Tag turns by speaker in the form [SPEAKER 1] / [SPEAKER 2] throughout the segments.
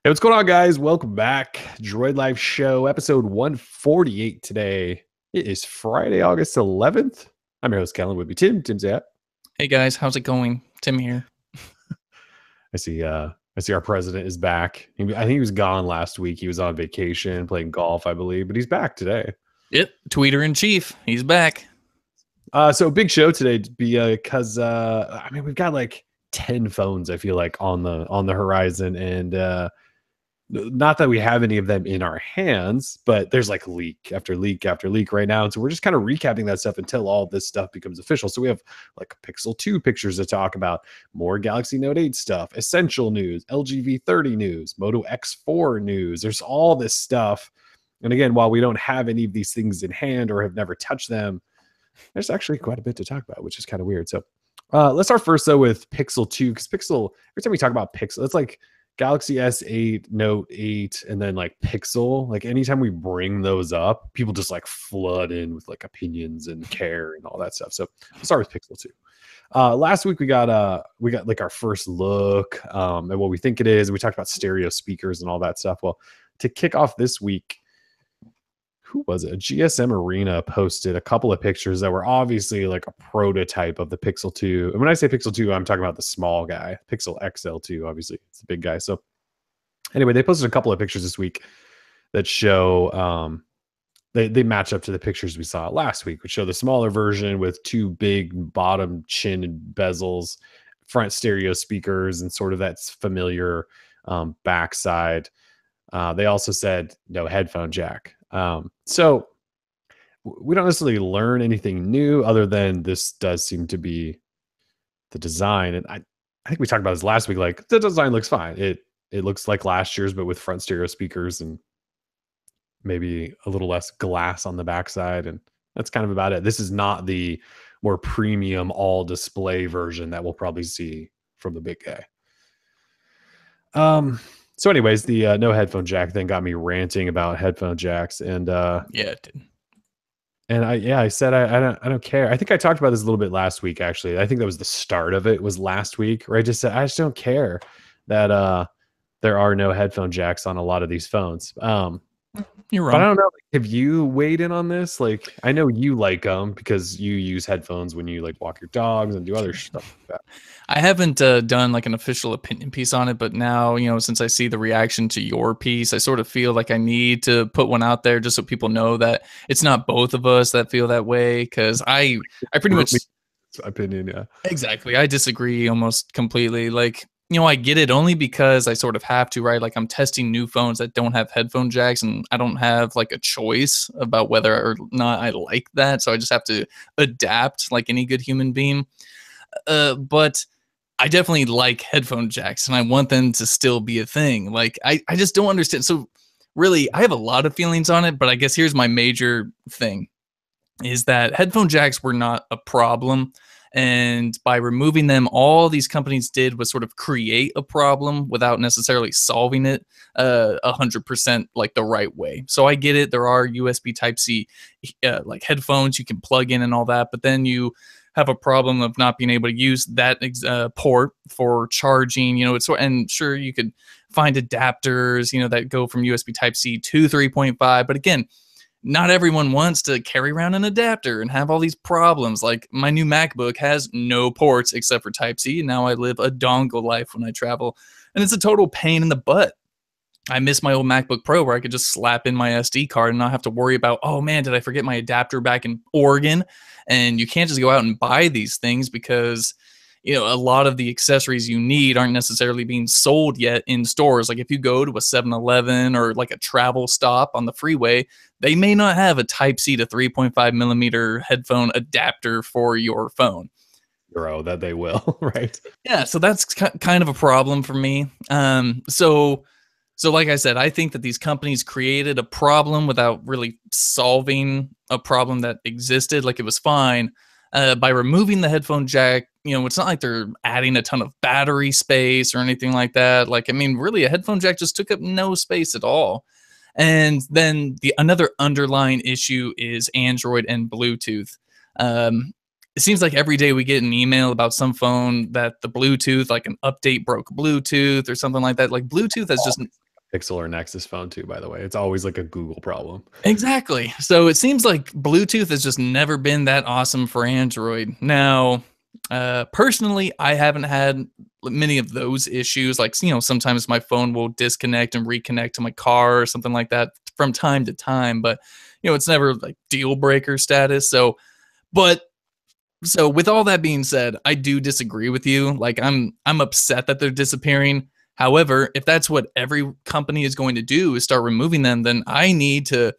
[SPEAKER 1] Hey, what's going on, guys? Welcome back. Droid Life Show, episode 148 today. It is Friday, August 11th. I'm your host, Kellen. With me, Tim. Tim's at.
[SPEAKER 2] Hey guys, how's it going? Tim here.
[SPEAKER 1] I see our president is back. I think he was gone last week. He was on vacation playing golf, I believe, but he's back today.
[SPEAKER 2] Yep, tweeter in chief. He's back.
[SPEAKER 1] So big show today because we've got like 10 phones, I feel like, on the horizon, and not that we have any of them in our hands, but there's like leak after leak after leak right now. And so we're just kind of recapping that stuff until all this stuff becomes official. So we have like Pixel 2 pictures to talk about, more Galaxy Note 8 stuff, essential news, LG V30 news, Moto X4 news. There's all this stuff. And again, while we don't have any of these things in hand or have never touched them, there's actually quite a bit to talk about, which is kind of weird. So let's start first though with Pixel 2, because Pixel, every time we talk about Pixel, it's like Galaxy S8, Note 8, and then like Pixel. Like anytime we bring those up, people just like flood in with like opinions and care and all that stuff. So let's start with Pixel 2. Last week we got like our first look at what we think it is. We talked about stereo speakers and all that stuff. Well, to kick off this week, who was it? GSM Arena posted a couple of pictures that were obviously like a prototype of the Pixel 2. And when I say Pixel 2, I'm talking about the small guy. Pixel XL2, obviously, it's the big guy. So anyway, they posted a couple of pictures this week that show they match up to the pictures we saw last week, which show the smaller version with two big bottom chin bezels, front stereo speakers, and sort of that familiar backside. They also said no headphone jack. So we don't necessarily learn anything new other than this does seem to be the design. And I think we talked about this last week. Like the design looks fine. It looks like last year's, but with front stereo speakers and maybe a little less glass on the backside. And that's kind of about it. This is not the more premium all display version that we'll probably see from the big guy. So anyways, the no headphone jack thing got me ranting about headphone jacks, and
[SPEAKER 2] Yeah, it did.
[SPEAKER 1] and I said I don't care. I think I talked about this a little bit last week, actually. I think that was the start of it, was last week, where I just said I just don't care that there are no headphone jacks on a lot of these phones.
[SPEAKER 2] You're
[SPEAKER 1] But I
[SPEAKER 2] wrong.
[SPEAKER 1] don't know, like, have you weighed in on this? Like, I know you like them because you use headphones when you like walk your dogs and do other stuff like that.
[SPEAKER 2] I haven't done like an official opinion piece on it, but now, since I see the reaction to your piece, I sort of feel like I need to put one out there just so people know that it's not both of us that feel that way. Cause I pretty much
[SPEAKER 1] Opinion, yeah.
[SPEAKER 2] exactly. I disagree almost completely. Like, I get it only because I sort of have to, right? Like I'm testing new phones that don't have headphone jacks and I don't have like a choice about whether or not I like that. So I just have to adapt like any good human being. But I definitely like headphone jacks and I want them to still be a thing. Like I just don't understand. So really, I have a lot of feelings on it, but I guess here's my major thing is that headphone jacks were not a problem. And by removing them, all these companies did was sort of create a problem without necessarily solving it 100% like the right way. So I get it. There are USB Type-C like headphones you can plug in and all that, but then you have a problem of not being able to use that port for charging, and sure you could find adapters, that go from USB Type-C to 3.5. But again, not everyone wants to carry around an adapter and have all these problems. Like my new MacBook has no ports except for Type-C. And now I live a dongle life when I travel. And it's a total pain in the butt. I miss my old MacBook Pro where I could just slap in my SD card and not have to worry about, oh man, did I forget my adapter back in Oregon? And you can't just go out and buy these things because a lot of the accessories you need aren't necessarily being sold yet in stores. Like if you go to a 7-Eleven or like a travel stop on the freeway, they may not have a Type-C to 3.5 millimeter headphone adapter for your phone.
[SPEAKER 1] Bro, that they will, right?
[SPEAKER 2] Yeah, so that's kind of a problem for me. So like I said, I think that these companies created a problem without really solving a problem that existed. Like it was fine. By removing the headphone jack, it's not like they're adding a ton of battery space or anything like that. Like, I mean, really, a headphone jack just took up no space at all. And then another underlying issue is Android and Bluetooth. It seems like every day we get an email about some phone that the Bluetooth, like an update broke Bluetooth or something like that. Like Bluetooth has just
[SPEAKER 1] Pixel or Nexus phone too, by the way. It's always like a Google problem.
[SPEAKER 2] Exactly. So it seems like Bluetooth has just never been that awesome for Android. Now, personally, I haven't had many of those issues. Like, sometimes my phone will disconnect and reconnect to my car or something like that from time to time, but it's never like deal breaker status. But so with all that being said, I do disagree with you. Like, I'm upset that they're disappearing. However, if that's what every company is going to do is start removing them, then I need to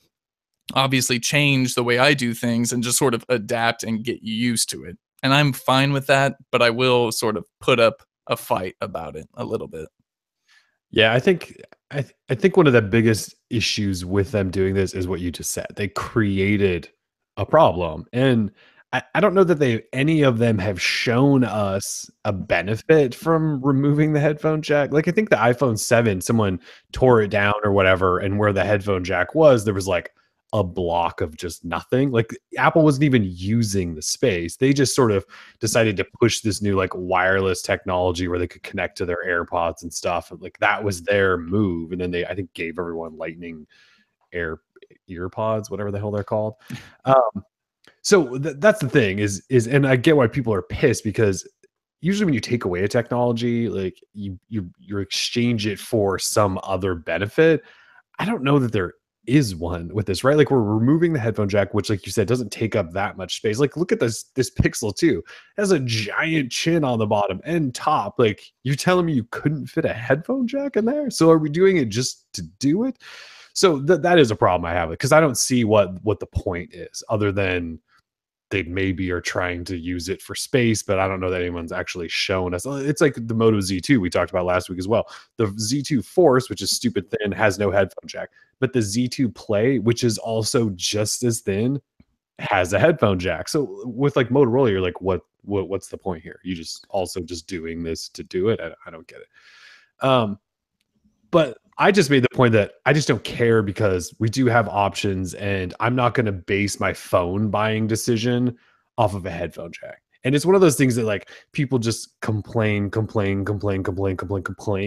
[SPEAKER 2] obviously change the way I do things and just sort of adapt and get used to it. And I'm fine with that, but I will sort of put up a fight about it a little bit.
[SPEAKER 1] Yeah, I think one of the biggest issues with them doing this is what you just said. They created a problem. And I don't know that any of them have shown us a benefit from removing the headphone jack. Like I think the iPhone 7, someone tore it down or whatever, and where the headphone jack was, there was like a block of just nothing. Like Apple wasn't even using the space. They just sort of decided to push this new like wireless technology where they could connect to their AirPods and stuff. And like that was their move. And then they I think gave everyone lightning earpods, whatever the hell they're called. So that's the thing is, and I get why people are pissed, because usually when you take away a technology, like you exchange it for some other benefit. I don't know that there is one with this, right? Like we're removing the headphone jack, which, like you said, doesn't take up that much space. Like look at this Pixel 2. It has a giant chin on the bottom and top. Like you're telling me you couldn't fit a headphone jack in there? So are we doing it just to do it? So that is a problem I have, because I don't see what the point is, other than they maybe are trying to use it for space, but I don't know that anyone's actually shown us. It's like the Moto Z2 we talked about last week as well. The Z2 Force, which is stupid thin, has no headphone jack, but the Z2 Play, which is also just as thin, has a headphone jack. So with like Motorola, you're like, what's the point here? You just doing this to do it? I don't get it. But I just made the point that I just don't care, because we do have options, and I'm not going to base my phone buying decision off of a headphone jack. And it's one of those things that like people just complain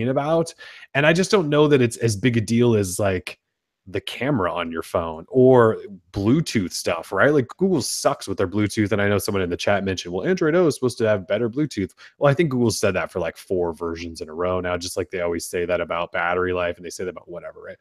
[SPEAKER 1] about. And I just don't know that it's as big a deal as like the camera on your phone or Bluetooth stuff, right? Like Google sucks with their Bluetooth. And I know someone in the chat mentioned, well, Android O is supposed to have better Bluetooth. Well, I think Google said that for like 4 versions in a row now, just like they always say that about battery life, and they say that about whatever, right?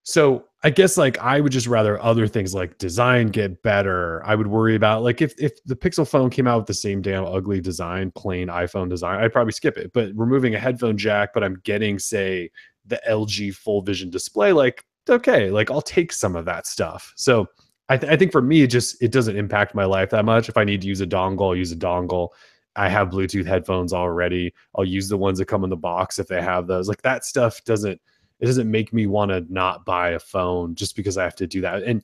[SPEAKER 1] So I guess like I would just rather other things like design get better. I would worry about like if the Pixel phone came out with the same damn ugly design, plain iPhone design, I'd probably skip it. But removing a headphone jack, but I'm getting, say, the LG full vision display, like, okay, like I'll take some of that stuff. So I think for me, it doesn't impact my life that much. If I need to use a dongle, I'll use a dongle. I have Bluetooth headphones already. I'll use the ones that come in the box if they have those. Like that stuff doesn't make me want to not buy a phone just because I have to do that. And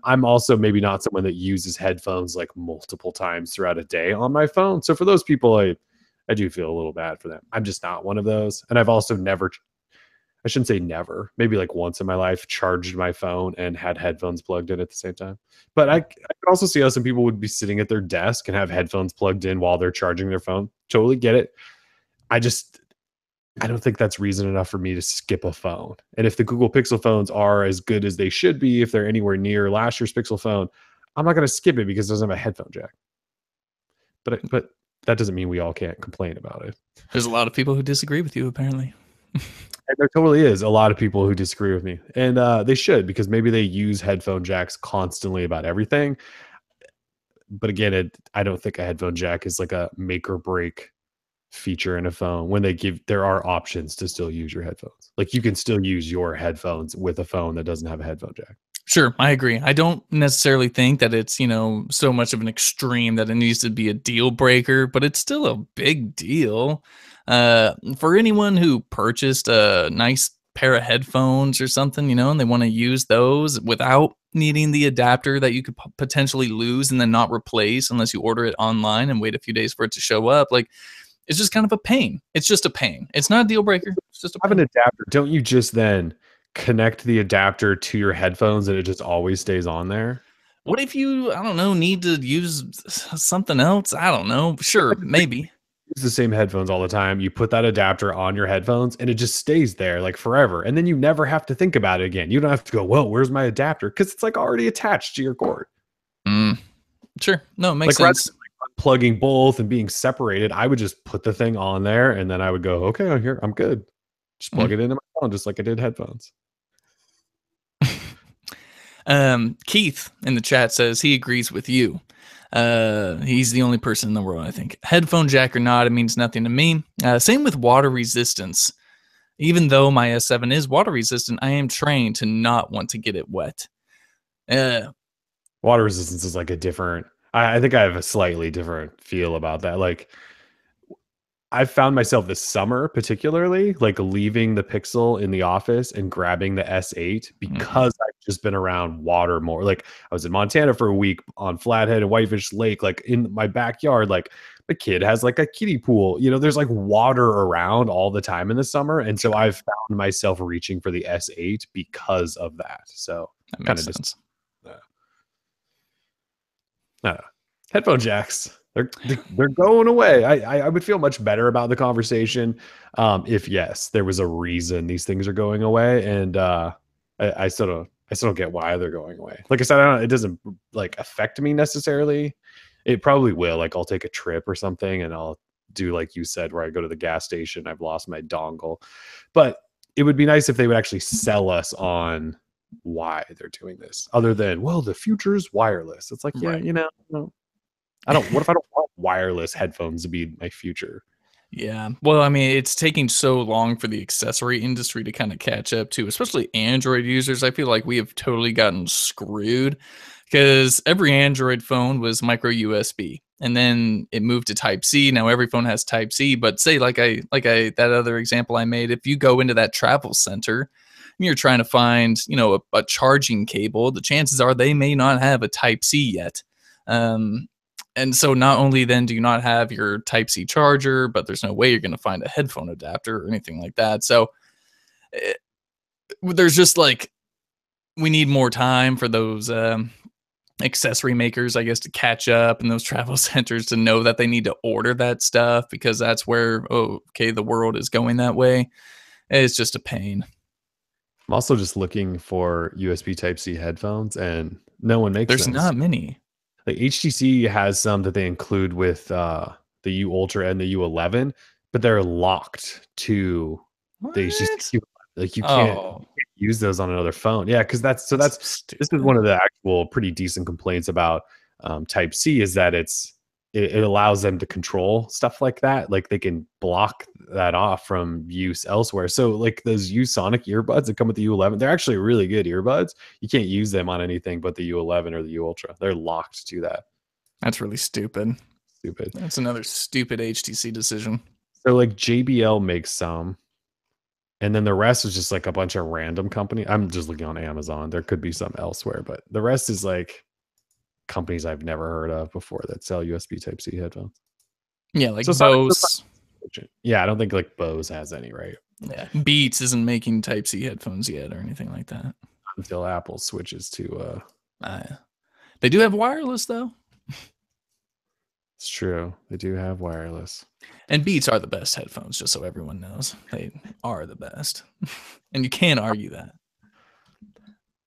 [SPEAKER 1] I'm also maybe not someone that uses headphones like multiple times throughout a day on my phone. So for those people, I do feel a little bad for them. I'm just not one of those. And I've also never, I shouldn't say never, maybe like once in my life, charged my phone and had headphones plugged in at the same time. But I can also see how some people would be sitting at their desk and have headphones plugged in while they're charging their phone. Totally get it. I don't think that's reason enough for me to skip a phone. And if the Google Pixel phones are as good as they should be, if they're anywhere near last year's Pixel phone, I'm not going to skip it because it doesn't have a headphone jack. But that doesn't mean we all can't complain about it.
[SPEAKER 2] There's a lot of people who disagree with you, apparently.
[SPEAKER 1] And there totally is a lot of people who disagree with me. And they should, because maybe they use headphone jacks constantly about everything. But again, I don't think a headphone jack is like a make or break feature in a phone. When there are options to still use your headphones. Like you can still use your headphones with a phone that doesn't have a headphone jack.
[SPEAKER 2] Sure, I agree. I don't necessarily think that it's, so much of an extreme that it needs to be a deal breaker, but it's still a big deal. For anyone who purchased a nice pair of headphones or something, and they want to use those without needing the adapter that you could potentially lose and then not replace unless you order it online and wait a few days for it to show up. Like, it's just kind of a pain. It's just a pain. It's not a deal breaker. It's just
[SPEAKER 1] have an adapter. Don't you just then connect the adapter to your headphones and it just always stays on there?
[SPEAKER 2] What if you, I don't know, need to use something else? I don't know. Sure, maybe.
[SPEAKER 1] use the same headphones all the time. You put that adapter on your headphones and it just stays there like forever. And then you never have to think about it again. You don't have to go, well, where's my adapter? Because it's like already attached to your cord.
[SPEAKER 2] Sure. No, it makes
[SPEAKER 1] Like rather
[SPEAKER 2] sense.
[SPEAKER 1] than like unplugging both and being separated, I would just put the thing on there and then I would go, okay, I'm here. I'm good. Just plug it into my phone, just like I did headphones.
[SPEAKER 2] Keith in the chat says he agrees with you. He's the only person in the world, I think. Headphone jack or not, it means nothing to me. Same with water resistance. Even though my S7 is water resistant, I am trained to not want to get it wet.
[SPEAKER 1] Water resistance is like a different, I think I have a slightly different feel about that. Like I've found myself this summer, particularly like leaving the Pixel in the office and grabbing the S8 because I've just been around water more. Like I was in Montana for a week on Flathead and Whitefish Lake, like in my backyard, like the kid has like a kiddie pool, you know, there's like water around all the time in the summer. And so I've found myself reaching for the S8 because of that. So
[SPEAKER 2] that makes sense.
[SPEAKER 1] Headphone jacks. They're going away. I would feel much better about the conversation if yes, there was a reason these things are going away, and I still don't get why they're going away. Like I said, it doesn't like affect me necessarily. It probably will. Like I'll take a trip or something, and I'll do like you said, where I go to the gas station. I've lost my dongle, but it would be nice if they would actually sell us on why they're doing this, other than the future is wireless. It's like
[SPEAKER 2] Right.
[SPEAKER 1] you know. What if I don't want wireless headphones to be my future?
[SPEAKER 2] Yeah. Well, I mean, it's taking so long for the accessory industry to kind of catch up to, especially Android users. I feel like we have totally gotten screwed because every Android phone was micro USB and then it moved to Type C. Now every phone has Type C, but say that other example I made, if you go into that travel center and you're trying to find, a charging cable, the chances are they may not have a Type C yet. And so not only then do you not have your Type-C charger, but there's no way you're going to find a headphone adapter or anything like that. So there's just like, we need more time for those accessory makers, I guess, to catch up, and those travel centers to know that they need to order that stuff because that's where, the world is going that way. It's just a pain.
[SPEAKER 1] I'm also just looking for USB Type-C headphones, and no one makes
[SPEAKER 2] There's
[SPEAKER 1] them.
[SPEAKER 2] not many.
[SPEAKER 1] Like HTC has some that they include with the U Ultra and the U11, but they're locked to the HTC. Like you can't use those on another phone. Yeah, because this is one of the actual pretty decent complaints about Type C is that it allows them to control stuff like that. Like they can block that off from use elsewhere. So like those Sonic earbuds that come with the U11, they're actually really good earbuds. You can't use them on anything but the U11 or the U Ultra. They're locked to that.
[SPEAKER 2] That's really stupid.
[SPEAKER 1] Stupid.
[SPEAKER 2] That's another stupid HTC decision.
[SPEAKER 1] So like JBL makes some, and then the rest is just like a bunch of random company. I'm just looking on Amazon. There could be some elsewhere, but the rest is like companies I've never heard of before that sell USB Type-C headphones.
[SPEAKER 2] Yeah, like Bose.
[SPEAKER 1] Yeah, I don't think like Bose has any, right?
[SPEAKER 2] Yeah, Beats isn't making Type-C headphones yet or anything like that.
[SPEAKER 1] Until Apple switches to
[SPEAKER 2] they do have wireless though.
[SPEAKER 1] It's true. They do have wireless.
[SPEAKER 2] And Beats are the best headphones, just so everyone knows. They are the best. And you can't argue that.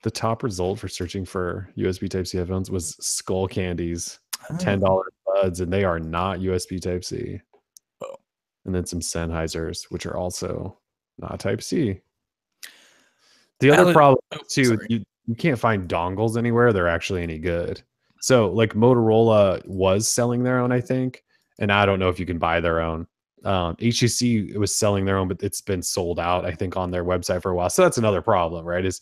[SPEAKER 1] The top result for searching for USB Type-C headphones was Skull Candy's $10 buds, and they are not USB Type-C. Oh. And then some Sennheisers, which are also not Type-C. The other problem, too, you can't find dongles anywhere. They're actually any good. So, like, Motorola was selling their own, I think, and I don't know if you can buy their own. HTC was selling their own, but it's been sold out, I think, on their website for a while. So that's another problem, right? Is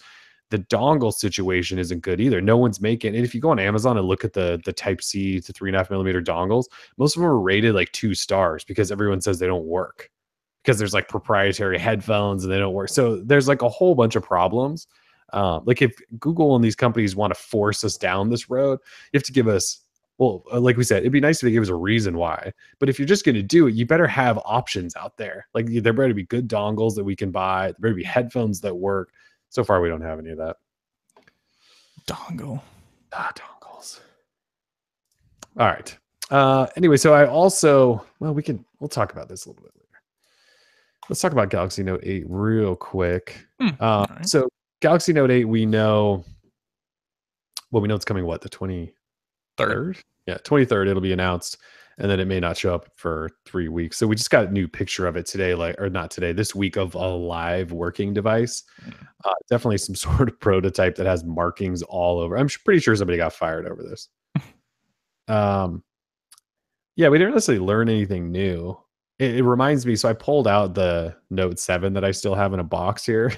[SPEAKER 1] the dongle situation isn't good either. No one's making, and if you go on Amazon and look at the Type-C to 3.5mm dongles, most of them are rated like 2 stars because everyone says they don't work because there's like proprietary headphones and they don't work. So there's like a whole bunch of problems. Like if Google and these companies want to force us down this road, you have to give us, like we said, it'd be nice if they give us a reason why. But if you're just going to do it, you better have options out there. Like there better be good dongles that we can buy. There better be headphones that work. So far, we don't have any of that.
[SPEAKER 2] Dongles.
[SPEAKER 1] All right. Anyway, so I also, well, we'll talk about this a little bit later. Let's talk about Galaxy Note 8 real quick.
[SPEAKER 2] All right.
[SPEAKER 1] So Galaxy Note 8, we know it's coming, what, the 23rd? Yeah, 23rd, it'll be announced, and then it may not show up for 3 weeks. So we just got a new picture of it today, or not today, this week, of a live working device. Definitely some sort of prototype that has markings all over. I'm pretty sure somebody got fired over this. Yeah, we didn't necessarily learn anything new. It reminds me, so I pulled out the Note 7 that I still have in a box here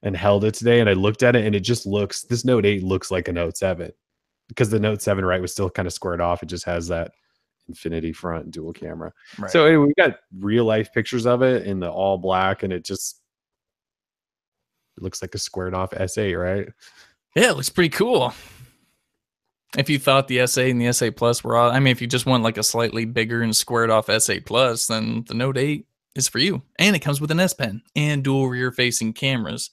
[SPEAKER 1] and held it today, and I looked at it, and this Note 8 looks like a Note 7, because the Note 7, right, was still kind of squared off. It just has that infinity front dual camera.
[SPEAKER 2] Right.
[SPEAKER 1] So anyway, we got real life pictures of it in the all black, and it looks like a squared off S8, right?
[SPEAKER 2] Yeah, it looks pretty cool. If you thought the S8 and the S8 Plus were all, I mean, if you just want like a slightly bigger and squared off S8 Plus, then the Note 8 is for you. And it comes with an S Pen and dual rear facing cameras.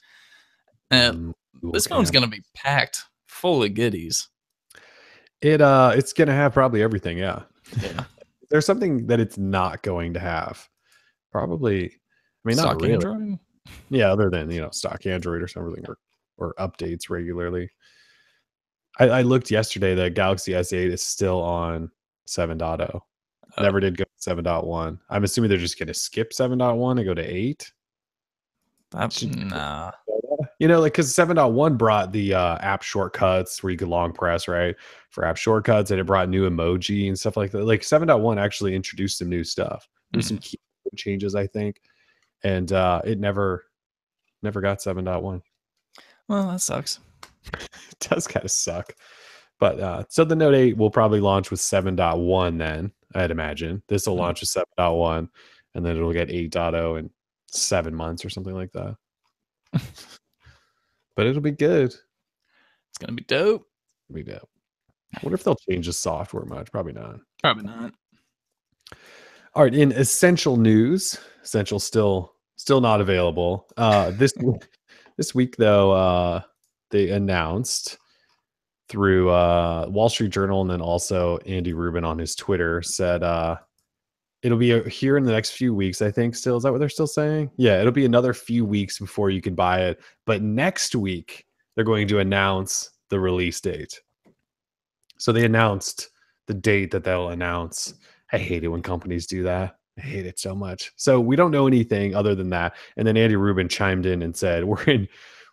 [SPEAKER 2] This phone's going to be packed full of goodies.
[SPEAKER 1] It's going to have probably everything. Yeah.
[SPEAKER 2] Yeah.
[SPEAKER 1] There's something that it's not going to have. Probably, I mean,
[SPEAKER 2] Stock
[SPEAKER 1] not really.
[SPEAKER 2] Android?
[SPEAKER 1] Yeah, other than, stock Android or something, or updates regularly. I looked yesterday, the Galaxy S8 is still on 7.0. Never did go to 7.1. I'm assuming they're just going to skip 7.1 and go to 8.
[SPEAKER 2] Nah.
[SPEAKER 1] Because 7.1 brought the app shortcuts where you could long press, right, for app shortcuts, and it brought new emoji and stuff like that. Like 7.1 actually introduced some new stuff. There's some key changes, I think, and it never got 7.1.
[SPEAKER 2] Well, that sucks.
[SPEAKER 1] It does kind of suck. But so the Note 8 will probably launch with 7.1 then, I'd imagine. This will launch with 7.1, and then it'll get 8.0 in 7 months or something like that. But it'll be good.
[SPEAKER 2] It's going to be dope.
[SPEAKER 1] It'll be dope. I wonder if they'll change the software much. Probably not.
[SPEAKER 2] Probably not.
[SPEAKER 1] All right, in essential news, Essential still not available. This week though, they announced through Wall Street Journal, and then also Andy Rubin on his Twitter said it'll be here in the next few weeks, I think. Still, is that what they're still saying? Yeah, it'll be another few weeks before you can buy it. But next week, they're going to announce the release date. So they announced the date that they'll announce. I hate it when companies do that. I hate it so much. So we don't know anything other than that. And then Andy Rubin chimed in and said, we're in,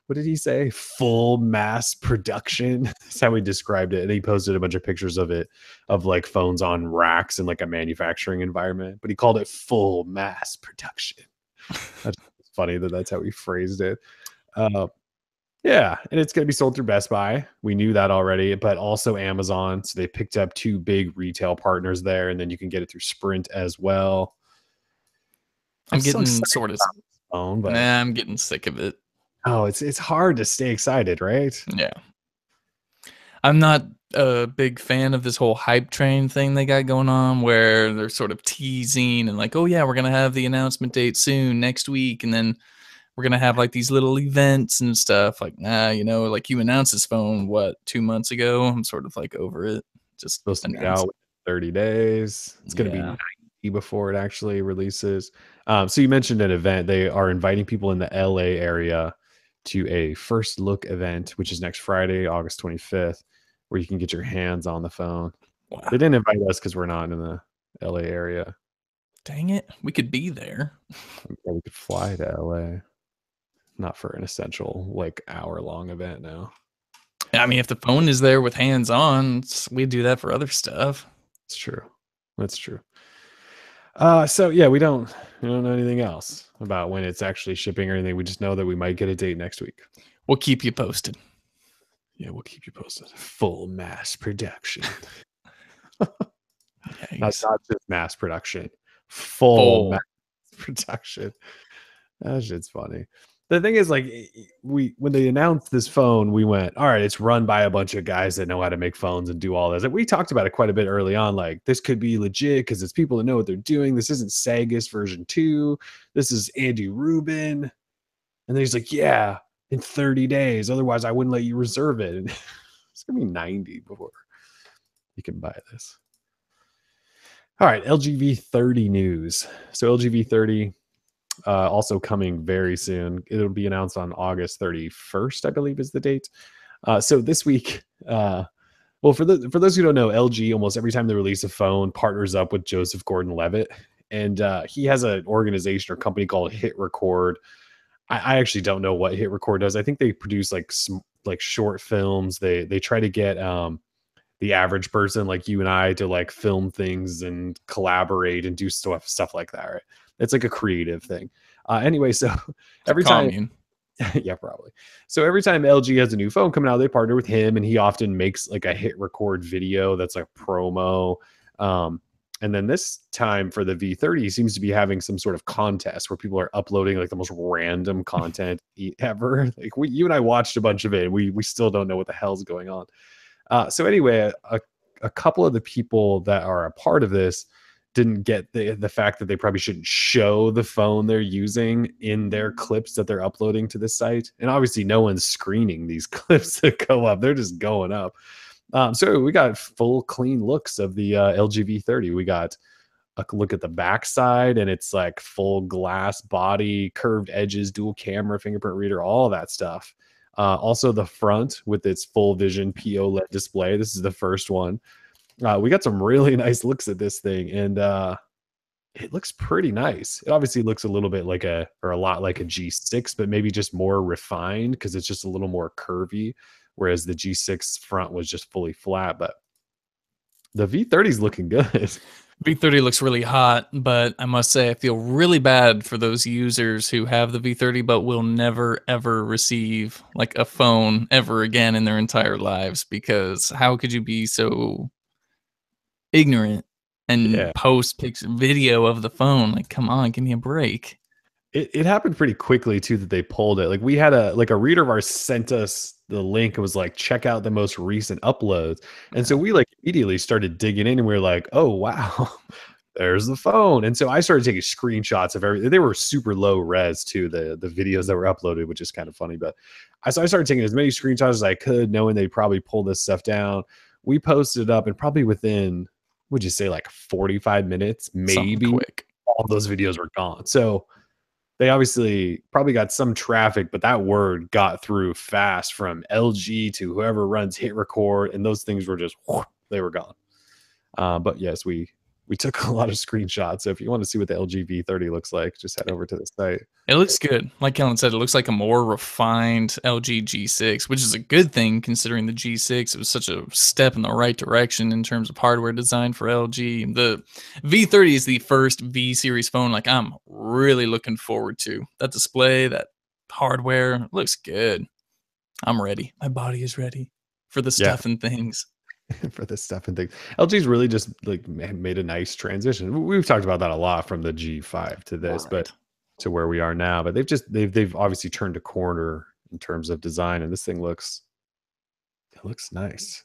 [SPEAKER 1] what did he say? Full mass production. That's how he described it. And he posted a bunch of pictures of it, of like phones on racks in like a manufacturing environment. But he called it full mass production. That's funny that's how he phrased it. Yeah, and it's going to be sold through Best Buy. We knew that already, but also Amazon. So they picked up 2 big retail partners there, and then you can get it through Sprint as well.
[SPEAKER 2] I'm getting sort of
[SPEAKER 1] phone, but
[SPEAKER 2] I'm getting sick of it.
[SPEAKER 1] Oh, it's hard to stay excited, right?
[SPEAKER 2] Yeah. I'm not a big fan of this whole hype train thing they got going on, where they're sort of teasing and like, oh yeah, we're going to have the announcement date soon next week. And then we're going to have like these little events and stuff. Like, like you announced this phone, 2 months ago? I'm sort of like over it. Just
[SPEAKER 1] supposed to be out in 30 days. It's going to be 90 before it actually releases. So you mentioned an event. They are inviting people in the LA area to a first look event, which is next Friday, August 25th, where you can get your hands on the phone. Wow. They didn't invite us because we're not in the LA area.
[SPEAKER 2] Dang it. We could be there.
[SPEAKER 1] We could fly to LA. Not for an essential, like, hour-long event now.
[SPEAKER 2] I mean, if the phone is there with hands on, we do that for other stuff.
[SPEAKER 1] It's true. That's true. So yeah, we don't know anything else about when it's actually shipping or anything. We just know that we might get a date next week.
[SPEAKER 2] We'll keep you posted.
[SPEAKER 1] Yeah, we'll keep you posted. Full mass production. Not just mass production. Full mass production. That shit's funny. The thing is, like, when they announced this phone, we went, all right, it's run by a bunch of guys that know how to make phones and do all this. And we talked about it quite a bit early on. Like, this could be legit because it's people that know what they're doing. This isn't Sagus version 2. This is Andy Rubin. And then he's like, yeah, in 30 days. Otherwise, I wouldn't let you reserve it. And it's going to be 90 before you can buy this. All right, LG V30 news. So LG V30 also coming very soon. It'll be announced on August 31st, I believe is the date. So this week, well, for those who don't know, LG almost every time they release a phone partners up with Joseph Gordon-Levitt, and he has an organization or company called Hit Record. I actually don't know what Hit Record does. I think they produce like like short films. They try to get the average person like you and I to like film things and collaborate and do stuff like that. Right? It's like a creative thing. Anyway, so
[SPEAKER 2] It's a
[SPEAKER 1] every time,
[SPEAKER 2] commune.
[SPEAKER 1] yeah, probably. So every time LG has a new phone coming out, they partner with him, and he often makes like a Hit Record video that's like promo. Um, and then this time for the V30, he seems to be having some sort of contest where people are uploading like the most random content ever. Like you and I watched a bunch of it, and we still don't know what the hell's going on. So anyway, a couple of the people that are a part of this didn't get the fact that they probably shouldn't show the phone they're using in their clips that they're uploading to the site. And obviously no one's screening these clips that go up. They're just going up. So we got full clean looks of the LG V30. We got a look at the backside, and it's like full glass body, curved edges, dual camera, fingerprint reader, all that stuff. Also the front with its full vision POLED display. This is the first one. We got some really nice looks at this thing, and it looks pretty nice. It obviously looks a little bit like a lot like a G6, but maybe just more refined because it's just a little more curvy, whereas the G6 front was just fully flat. But the V30 is looking good.
[SPEAKER 2] V30 looks really hot, but I must say I feel really bad for those users who have the V30 but will never ever receive like a phone ever again in their entire lives, because how could you be so ignorant
[SPEAKER 1] Yeah.
[SPEAKER 2] and post video of the phone? Like, come on, give me a break.
[SPEAKER 1] It happened pretty quickly too that they pulled it. Like we had a reader of ours sent us the link and was like, check out the most recent uploads. And so
[SPEAKER 2] Yeah.
[SPEAKER 1] we like immediately started digging in, and we were like, oh wow, there's the phone. And so I started taking screenshots of everything. They were super low res too, the videos that were uploaded, which is kind of funny. But I started taking as many screenshots as I could, knowing they'd probably pull this stuff down. We posted it up, and probably within, would you say, like 45 minutes,
[SPEAKER 2] Something
[SPEAKER 1] maybe,
[SPEAKER 2] quick.
[SPEAKER 1] all those videos were gone. So they obviously probably got some traffic, but that word got through fast from LG to whoever runs Hit Record, and those things were just they were gone. But yes, we took a lot of screenshots. So if you want to see what the LG V30 looks like, just head over to the site.
[SPEAKER 2] It looks good. Like Kellen said, it looks like a more refined LG G6, which is a good thing considering the G6 was such a step in the right direction in terms of hardware design for LG. The V30 is the first V series phone like I'm really looking forward to. That display, that hardware looks good. I'm ready. My body is ready for the
[SPEAKER 1] Yeah,
[SPEAKER 2] stuff and things.
[SPEAKER 1] for this stuff and things. LG's really just like made a nice transition. We've talked about that a lot from the G5 to this, but
[SPEAKER 2] Right.
[SPEAKER 1] to where we are now. But they've obviously turned a corner in terms of design, and this thing looks nice.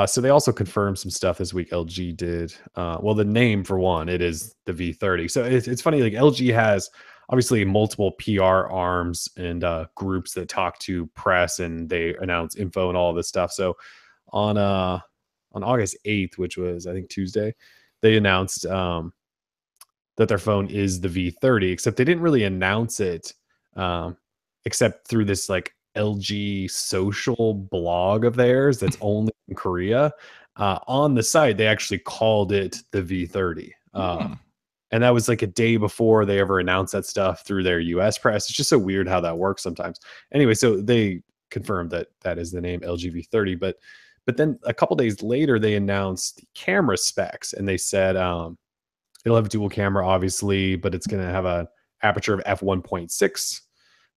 [SPEAKER 1] So they also confirmed some stuff this week. LG did. Well, the name for one, it is the V30. So it's funny. Like LG has obviously multiple PR arms and groups that talk to press, and they announce info and all this stuff. So on August 8th, which was I think Tuesday, they announced that their phone is the V30. Except they didn't really announce it, except through this like LG social blog of theirs that's only in Korea. On the site, they actually called it the V30.
[SPEAKER 2] Hmm.
[SPEAKER 1] And that was like a day before they ever announced that stuff through their US press. It's just so weird how that works sometimes. Anyway, so they confirmed that that is the name LGV30, but then a couple days later they announced the camera specs, and they said it'll have dual camera obviously, but it's going to have a aperture of f1.6,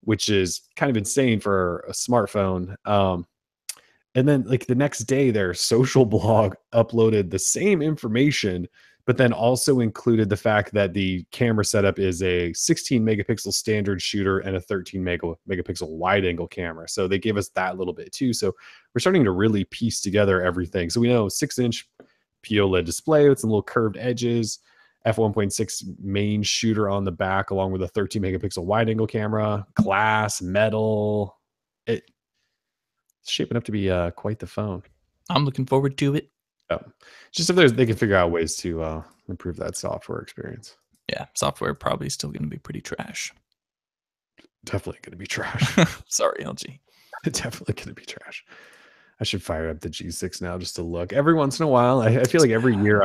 [SPEAKER 1] which is kind of insane for a smartphone. And then like the next day, their social blog uploaded the same information, but then also included the fact that the camera setup is a 16 megapixel standard shooter and a 13 megapixel wide angle camera. So they gave us that little bit too. So we're starting to really piece together everything. So we know 6-inch POLED display with some little curved edges, f1.6 main shooter on the back, along with a 13 megapixel wide angle camera, glass, metal. It's shaping up to be quite the phone.
[SPEAKER 2] I'm looking forward to it.
[SPEAKER 1] Yeah. Just if they can figure out ways to improve that software experience.
[SPEAKER 2] Yeah, software probably still going to be pretty trash.
[SPEAKER 1] Definitely going to be trash.
[SPEAKER 2] Sorry, LG.
[SPEAKER 1] Definitely going to be trash. I should fire up the G6 now just to look. Every once in a while, I feel like every year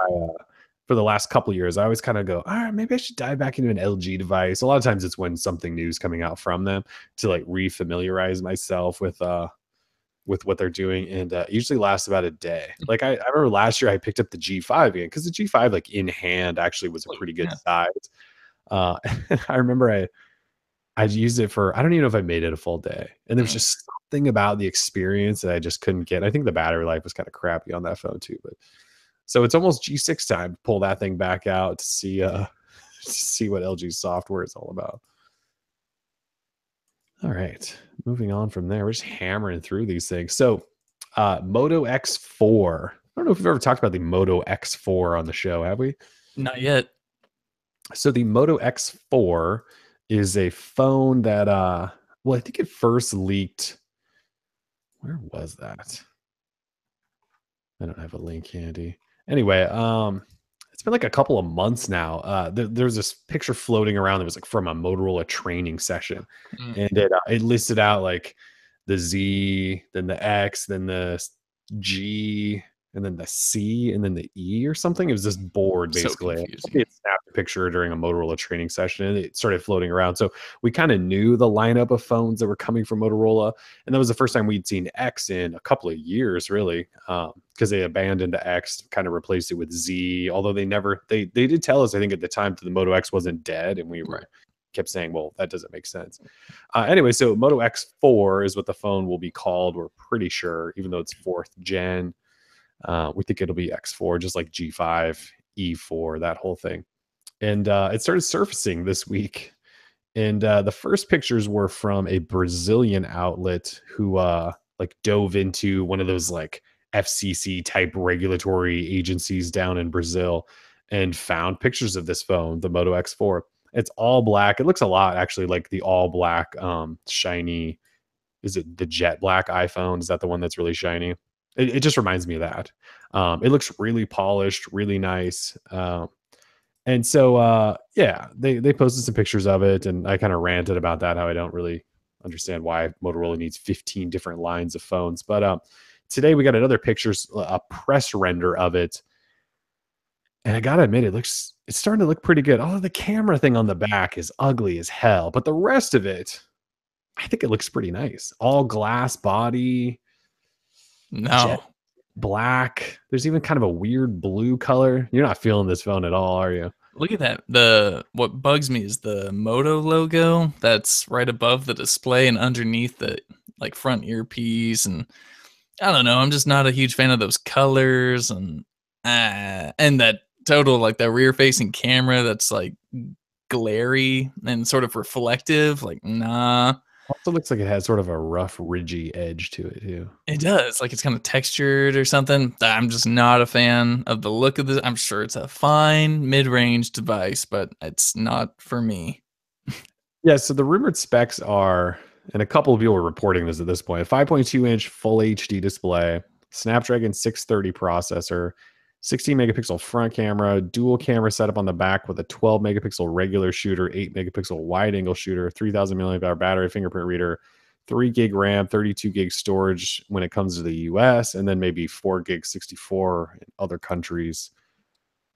[SPEAKER 1] for the last couple of years, I always kind of go, all right, maybe I should dive back into an LG device. A lot of times it's when something new is coming out from them to like refamiliarize myself with what they're doing, and usually lasts about a day. Like I remember last year I picked up the G5 again because the G5 like in hand actually was a pretty good size. I remember I used it for, I don't even know if I made it a full day. And there was just something about the experience that I just couldn't get. I think the battery life was kind of crappy on that phone too. But so it's almost G6 time to pull that thing back out to see to see what LG software is all about. All right. Moving on from there. We're just hammering through these things. So Moto X4. I don't know if we've ever talked about the Moto X4 on the show, have we?
[SPEAKER 2] Not yet.
[SPEAKER 1] So the Moto X4 is a phone that well, I think it first leaked. Where was that? I don't have a link handy. Anyway, it's been like a couple of months now. There's this picture floating around that was like from a Motorola training session, and it listed out like the Z, then the X, then the G, and then the C, and then the E or something. It was this board basically. It snapped a picture during a Motorola training session, and it started floating around. So we kind of knew the lineup of phones that were coming from Motorola, and that was the first time we'd seen X in a couple of years, really, because they abandoned the X, kind of replaced it with Z. Although they did tell us, I think at the time, that the Moto X wasn't dead, and we were kept saying, well, that doesn't make sense. Anyway, so Moto X4 is what the phone will be called. We're pretty sure, even though it's 4th gen. We think it'll be X4, just like G5, E4, that whole thing. And it started surfacing this week. And the first pictures were from a Brazilian outlet who like dove into one of those like FCC type regulatory agencies down in Brazil and found pictures of this phone, the Moto X4. It's all black. It looks a lot actually like the all black shiny. Is it the jet black iPhone? Is that the one that's really shiny? It just reminds me of that. It looks really polished, really nice. And so, yeah, they posted some pictures of it, and I kind of ranted about that, how I don't really understand why Motorola needs 15 different lines of phones. But today we got another pictures, a press render of it. And I got to admit, it's starting to look pretty good. Although the camera thing on the back is ugly as hell, but the rest of it, I think it looks pretty nice. All glass body.
[SPEAKER 2] No.
[SPEAKER 1] Black. There's even kind of a weird blue color. You're not feeling this phone at all, are you?
[SPEAKER 2] Look at that. What bugs me is the Moto logo that's right above the display and underneath the like front earpiece. And I don't know. I'm just not a huge fan of those colors and that total like the rear facing camera that's like glary and sort of reflective. Like, nah.
[SPEAKER 1] Also looks like it has sort of a rough, ridgy edge to it too.
[SPEAKER 2] It does. Like it's kind of textured or something. I'm just not a fan of the look of this. I'm sure it's a fine mid-range device, but it's not for me.
[SPEAKER 1] Yeah, so the rumored specs are, and a couple of people are reporting this at this point, a 5.2-inch full HD display, Snapdragon 630 processor, 16 megapixel front camera, dual camera setup on the back with a 12 megapixel regular shooter, 8 megapixel wide angle shooter, 3000 milliamp hour battery, fingerprint reader, 3 gig RAM, 32 gig storage when it comes to the US, and then maybe 4 gig 64 in other countries.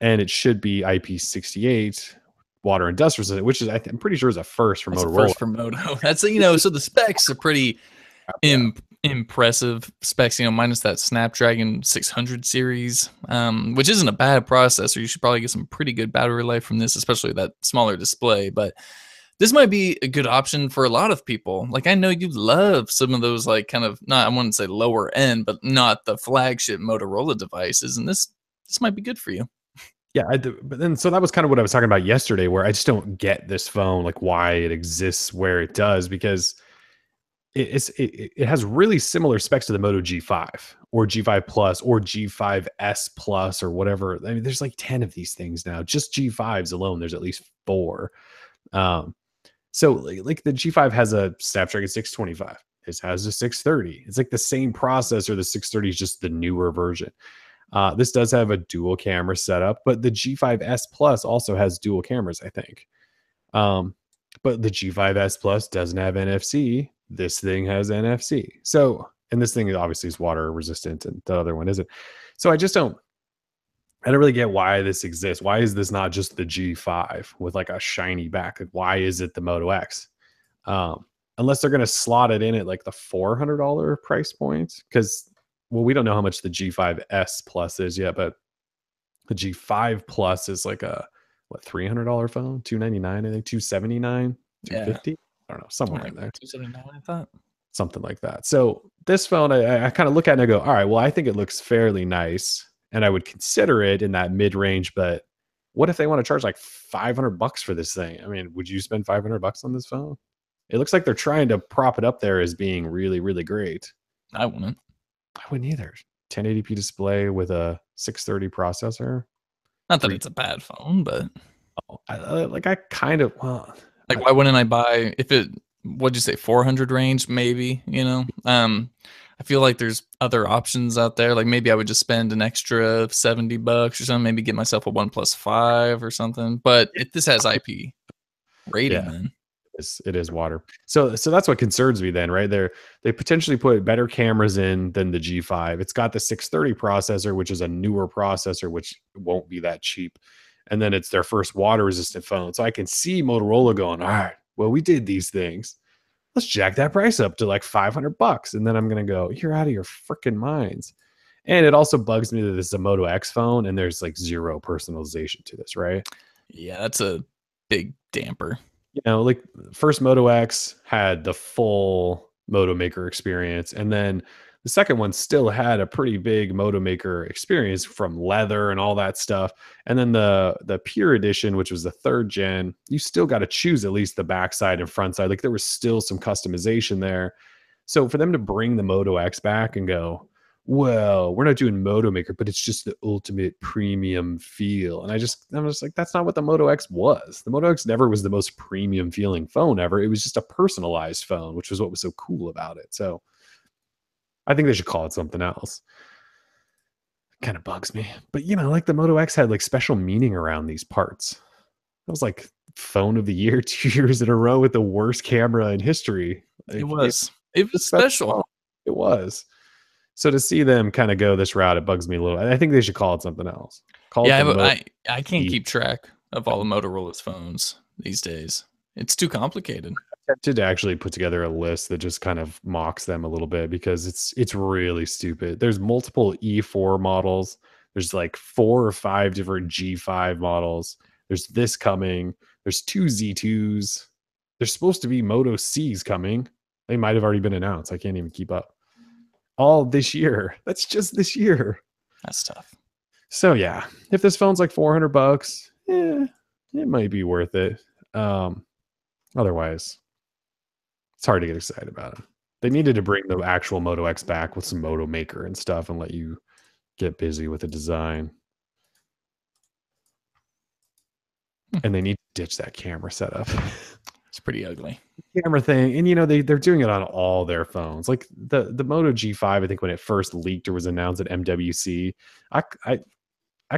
[SPEAKER 1] And it should be IP68 water and dust resistant, which is I'm pretty sure is a first for Motorola.
[SPEAKER 2] First for Moto. That's so the specs are pretty impressive specs, minus that Snapdragon 600 series, which isn't a bad processor. You should probably get some pretty good battery life from this, especially that smaller display. But this might be a good option for a lot of people. Like I know you love some of those like kind of not, I wouldn't say lower end, but not the flagship Motorola devices, and this might be good for you.
[SPEAKER 1] Yeah, but then so that was kind of what I was talking about yesterday, where I just don't get this phone, like why it exists where it does, because it has really similar specs to the Moto G5 or G5 Plus or G5S Plus or whatever. I mean, there's like 10 of these things now. Just G5s alone, there's at least 4. So like the G5 has a Snapdragon 625. It has a 630. It's like the same processor. The 630 is just the newer version. This does have a dual camera setup, but the G5S Plus also has dual cameras, I think. But the G5S Plus doesn't have NFC. This thing has NFC. So, and this thing obviously is water resistant, and the other one isn't. So I don't really get why this exists. Why is this not just the G5 with like a shiny back? Like, why is it the Moto X? Unless they're going to slot it in at like the $400 price point. Because, well, we don't know how much the G5S Plus is yet, but the G5 Plus is like a $300 phone, $299, I think, $279, $250.
[SPEAKER 2] Yeah.
[SPEAKER 1] I don't know, somewhere in there.
[SPEAKER 2] $279, I thought.
[SPEAKER 1] Something like that. So this phone, I kind of look at it and I go, all right, well, I think it looks fairly nice, and I would consider it in that mid-range. But what if they want to charge like $500 for this thing? I mean, would you spend $500 on this phone? It looks like they're trying to prop it up there as being really, really great.
[SPEAKER 2] I wouldn't.
[SPEAKER 1] I wouldn't either. 1080p display with a 630 processor.
[SPEAKER 2] Not that it's a bad phone, but
[SPEAKER 1] I kind of, well,
[SPEAKER 2] like, why wouldn't I buy if it? What'd you say, 400 range? Maybe, you know. I feel like there's other options out there. Like maybe I would just spend an extra $70 or something. Maybe get myself a OnePlus 5 or something. But if this has IP rating, then
[SPEAKER 1] it is water. So that's what concerns me then, right? They potentially put better cameras in than the G5. It's got the 630 processor, which is a newer processor, which won't be that cheap. And then it's their first water resistant phone. So I can see Motorola going, all right, well, we did these things. Let's jack that price up to like $500. And then I'm going to go, you're out of your freaking minds. And it also bugs me that this is a Moto X phone and there's like zero personalization to this, right?
[SPEAKER 2] Yeah, that's a big damper.
[SPEAKER 1] You know, like first Moto X had the full Moto Maker experience, and then the second one still had a pretty big Moto Maker experience from leather and all that stuff. And then the Pure Edition, which was the third gen, you still got to choose at least the backside and front side. Like there was still some customization there. So for them to bring the Moto X back and go, well, we're not doing Moto Maker, but it's just the ultimate premium feel. And I'm just like, that's not what the Moto X was. The Moto X never was the most premium feeling phone ever. It was just a personalized phone, which was what was so cool about it. So I think they should call it something else. Kind of bugs me. But, you know, like the Moto X had like special meaning around these parts. It was like phone of the year 2 years in a row with the worst camera in history. Like,
[SPEAKER 2] it was special.
[SPEAKER 1] It was. So to see them kind of go this route, it bugs me a little. I think they should call it something else.
[SPEAKER 2] I can't keep track of all the Motorola's phones these days. It's too complicated.
[SPEAKER 1] I tempted to actually put together a list that just kind of mocks them a little bit because it's really stupid. There's multiple E4 models. There's like 4 or 5 different G5 models. There's this coming. There's 2 Z2s. There's supposed to be Moto C's coming. They might have already been announced. I can't even keep up. All this year. That's just this year.
[SPEAKER 2] That's tough.
[SPEAKER 1] So yeah, if this phone's like $400, it might be worth it. Otherwise, it's hard to get excited about it. They needed to bring the actual Moto X back with some Moto Maker and stuff and let you get busy with the design. And they need to ditch that camera setup.
[SPEAKER 2] It's pretty ugly.
[SPEAKER 1] Camera thing. And, you know, they're doing it on all their phones. Like the Moto G5, I think when it first leaked or was announced at MWC, I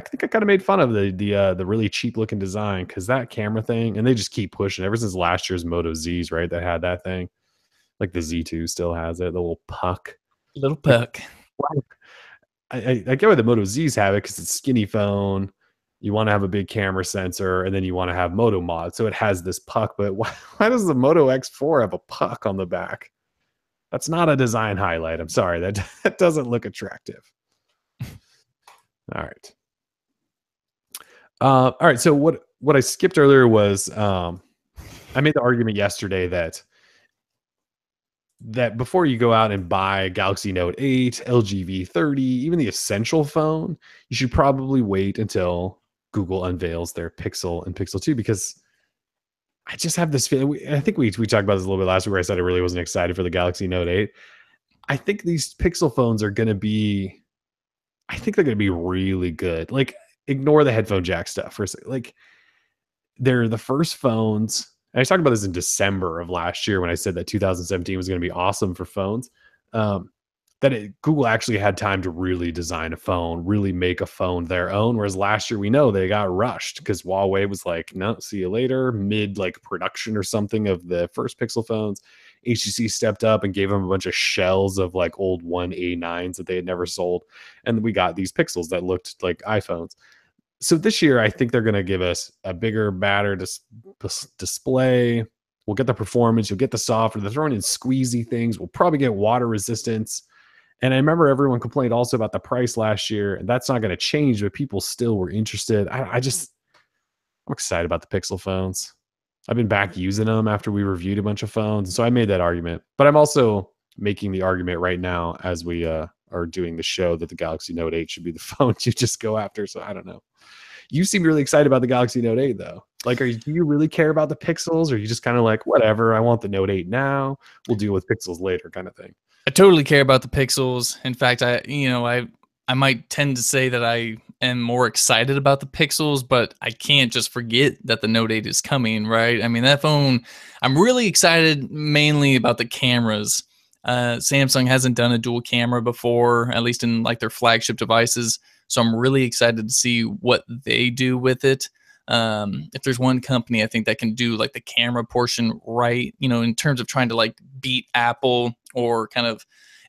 [SPEAKER 1] think I kind of made fun of the really cheap looking design because that camera thing, and they just keep pushing ever since last year's Moto Zs, right? That had that thing. Like the Z2 still has it, the little puck.
[SPEAKER 2] Little puck.
[SPEAKER 1] I get why the Moto Zs have it because it's a skinny phone. You want to have a big camera sensor, and then you want to have Moto Mod. So it has this puck, but why does the Moto X4 have a puck on the back? That's not a design highlight. I'm sorry. That doesn't look attractive. All right. All right. So what I skipped earlier was I made the argument yesterday that before you go out and buy Galaxy Note 8, LG V30, even the Essential phone, you should probably wait until Google unveils their Pixel and Pixel 2, because I just have this feeling. I think we talked about this a little bit last week where I said I really wasn't excited for the Galaxy Note 8. I think these Pixel phones are going to be, I think they're going to be really good. Like, ignore the headphone jack stuff for a second. Like, they're the first phones. And I talked about this in December of last year when I said that 2017 was going to be awesome for phones. Google actually had time to really design a phone, really make a phone their own. Whereas last year, we know they got rushed because Huawei was like, no, see you later, mid like production or something of the first Pixel phones. HTC stepped up and gave them a bunch of shells of like old 1A9s that they had never sold. And we got these Pixels that looked like iPhones. So this year, I think they're going to give us a bigger, badder display. We'll get the performance. You'll get the software. They're throwing in squeezy things. We'll probably get water resistance. And I remember everyone complained also about the price last year, and that's not going to change, but people still were interested. I'm excited about the Pixel phones. I've been back using them after we reviewed a bunch of phones. So I made that argument, but I'm also making the argument right now as we are doing the show that the Galaxy Note 8 should be the phone you just go after. So I don't know. You seem really excited about the Galaxy Note 8 though. Like, do you really care about the Pixels, or are you just kind of like, whatever, I want the Note 8 now, we'll deal with Pixels later kind of thing?
[SPEAKER 2] I totally care about the Pixels. In fact, I might tend to say that I am more excited about the Pixels, but I can't just forget that the Note 8 is coming, right? I mean, that phone, I'm really excited mainly about the cameras. Samsung hasn't done a dual camera before, at least in like their flagship devices. So I'm really excited to see what they do with it. If there's one company I think that can do like the camera portion right, in terms of trying to like beat Apple or kind of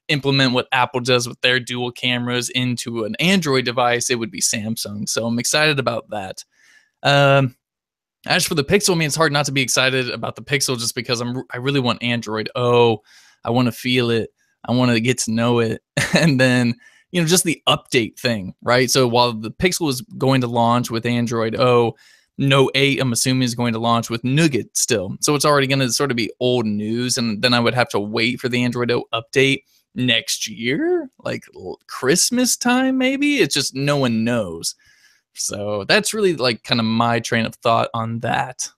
[SPEAKER 2] implement what Apple does with their dual cameras into an Android device, it would be Samsung. So I'm excited about that. As for the Pixel, I mean, it's hard not to be excited about the Pixel just because I really want Android. Oh, I want to feel it. I want to get to know it. And then, just the update thing, right? So while the Pixel is going to launch with Android Note 8, I'm assuming, is going to launch with Nougat still. So it's already going to sort of be old news. And then I would have to wait for the Android O update next year, like Christmas time, maybe. It's just no one knows. So that's really like kind of my train of thought on that.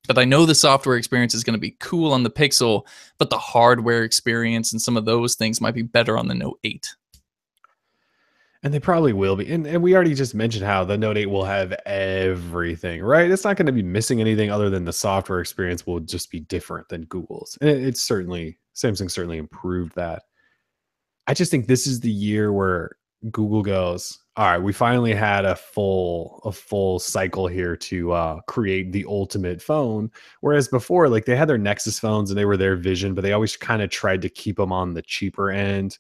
[SPEAKER 2] But I know the software experience is going to be cool on the Pixel, but the hardware experience and some of those things might be better on the Note 8.
[SPEAKER 1] And they probably will be. And we already just mentioned how the Note 8 will have everything, right? It's not going to be missing anything other than the software experience will just be different than Google's. And Samsung certainly improved that. I just think this is the year where Google goes, all right, we finally had a full cycle here to create the ultimate phone. Whereas before, like, they had their Nexus phones and they were their vision, but they always kind of tried to keep them on the cheaper end.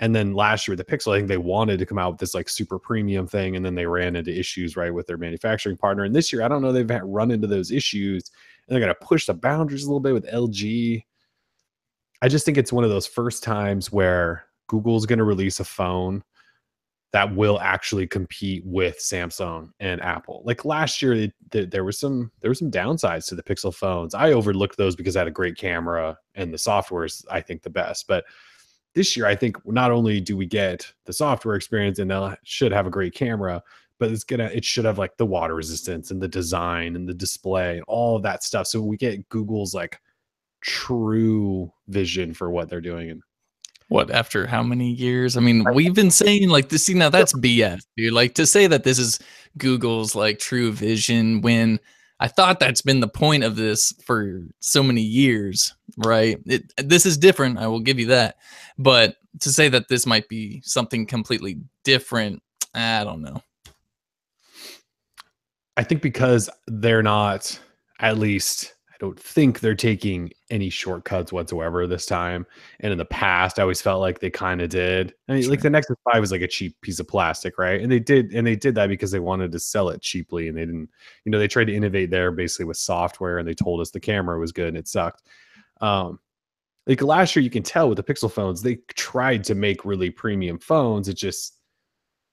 [SPEAKER 1] And then last year with the Pixel, I think they wanted to come out with this like super premium thing, and then they ran into issues, right, with their manufacturing partner. And this year, I don't know, they've run into those issues, and they're going to push the boundaries a little bit with LG. I just think it's one of those first times where Google's going to release a phone that will actually compete with Samsung and Apple. Like last year, there were some downsides to the Pixel phones. I overlooked those because I had a great camera and the software is, I think, the best. But this year, I think not only do we get the software experience and they should have a great camera, but it should have like the water resistance and the design and the display and all of that stuff. So we get Google's like true vision for what they're doing. And
[SPEAKER 2] what, after how many years? I mean, we've been saying like this. See, now that's BS, dude. Like, to say that this is Google's like true vision when I thought that's been the point of this for so many years, right? This is different. I will give you that. But to say that this might be something completely different, I don't know.
[SPEAKER 1] I think because they're not, at least I don't think they're taking any shortcuts whatsoever this time. And in the past, I always felt like they kind of did. I mean, like the Nexus 5 was like a cheap piece of plastic, right? And they did that because they wanted to sell it cheaply, and they didn't, they tried to innovate there basically with software, and they told us the camera was good and it sucked. Like last year, you can tell with the Pixel phones, they tried to make really premium phones. It just,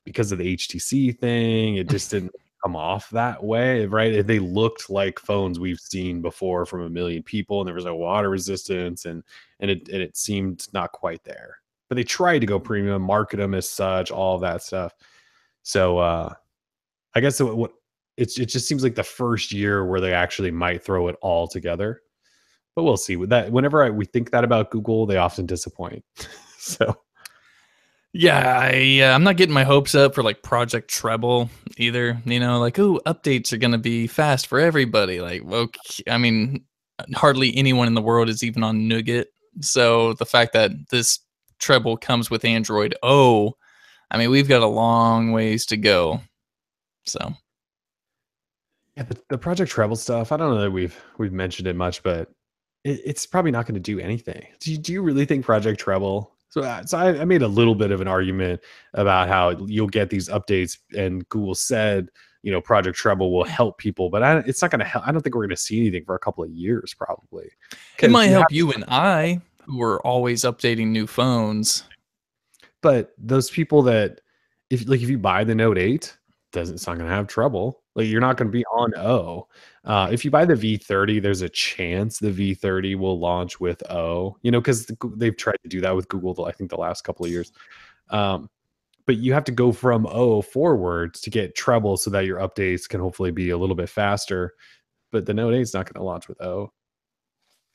[SPEAKER 1] because of the HTC thing, it just didn't come off that way, right? They looked like phones we've seen before from a million people, and there was no water resistance, and it seemed not quite there. But they tried to go premium, market them as such, all of that stuff. So I guess it just seems like the first year where they actually might throw it all together. But we'll see. With that, whenever we think that about Google, they often disappoint. So.
[SPEAKER 2] Yeah, I'm not getting my hopes up for like Project Treble either. Like, oh, updates are gonna be fast for everybody. Like, okay, I mean, hardly anyone in the world is even on Nougat. So the fact that this treble comes with Android O, I mean, we've got a long ways to go. So
[SPEAKER 1] Yeah, the Project Treble stuff, I don't know that we've mentioned it much, but it's probably not going to do anything. Do you really think Project Treble? So I made a little bit of an argument about how you'll get these updates, and Google said, Project Treble will help people, but it's not going to help. I don't think we're going to see anything for a couple of years, probably.
[SPEAKER 2] it might
[SPEAKER 1] You have,
[SPEAKER 2] help you and I, who are always updating new phones.
[SPEAKER 1] but those people that, if you buy the Note 8, it's not going to have trouble. Like, you're not going to be on O. If you buy the V30, there's a chance the V30 will launch with O. Because they've tried to do that with Google, I think, the last couple of years. But you have to go from O forwards to get treble so that your updates can hopefully be a little bit faster. But the Note 8 is not going to launch with O.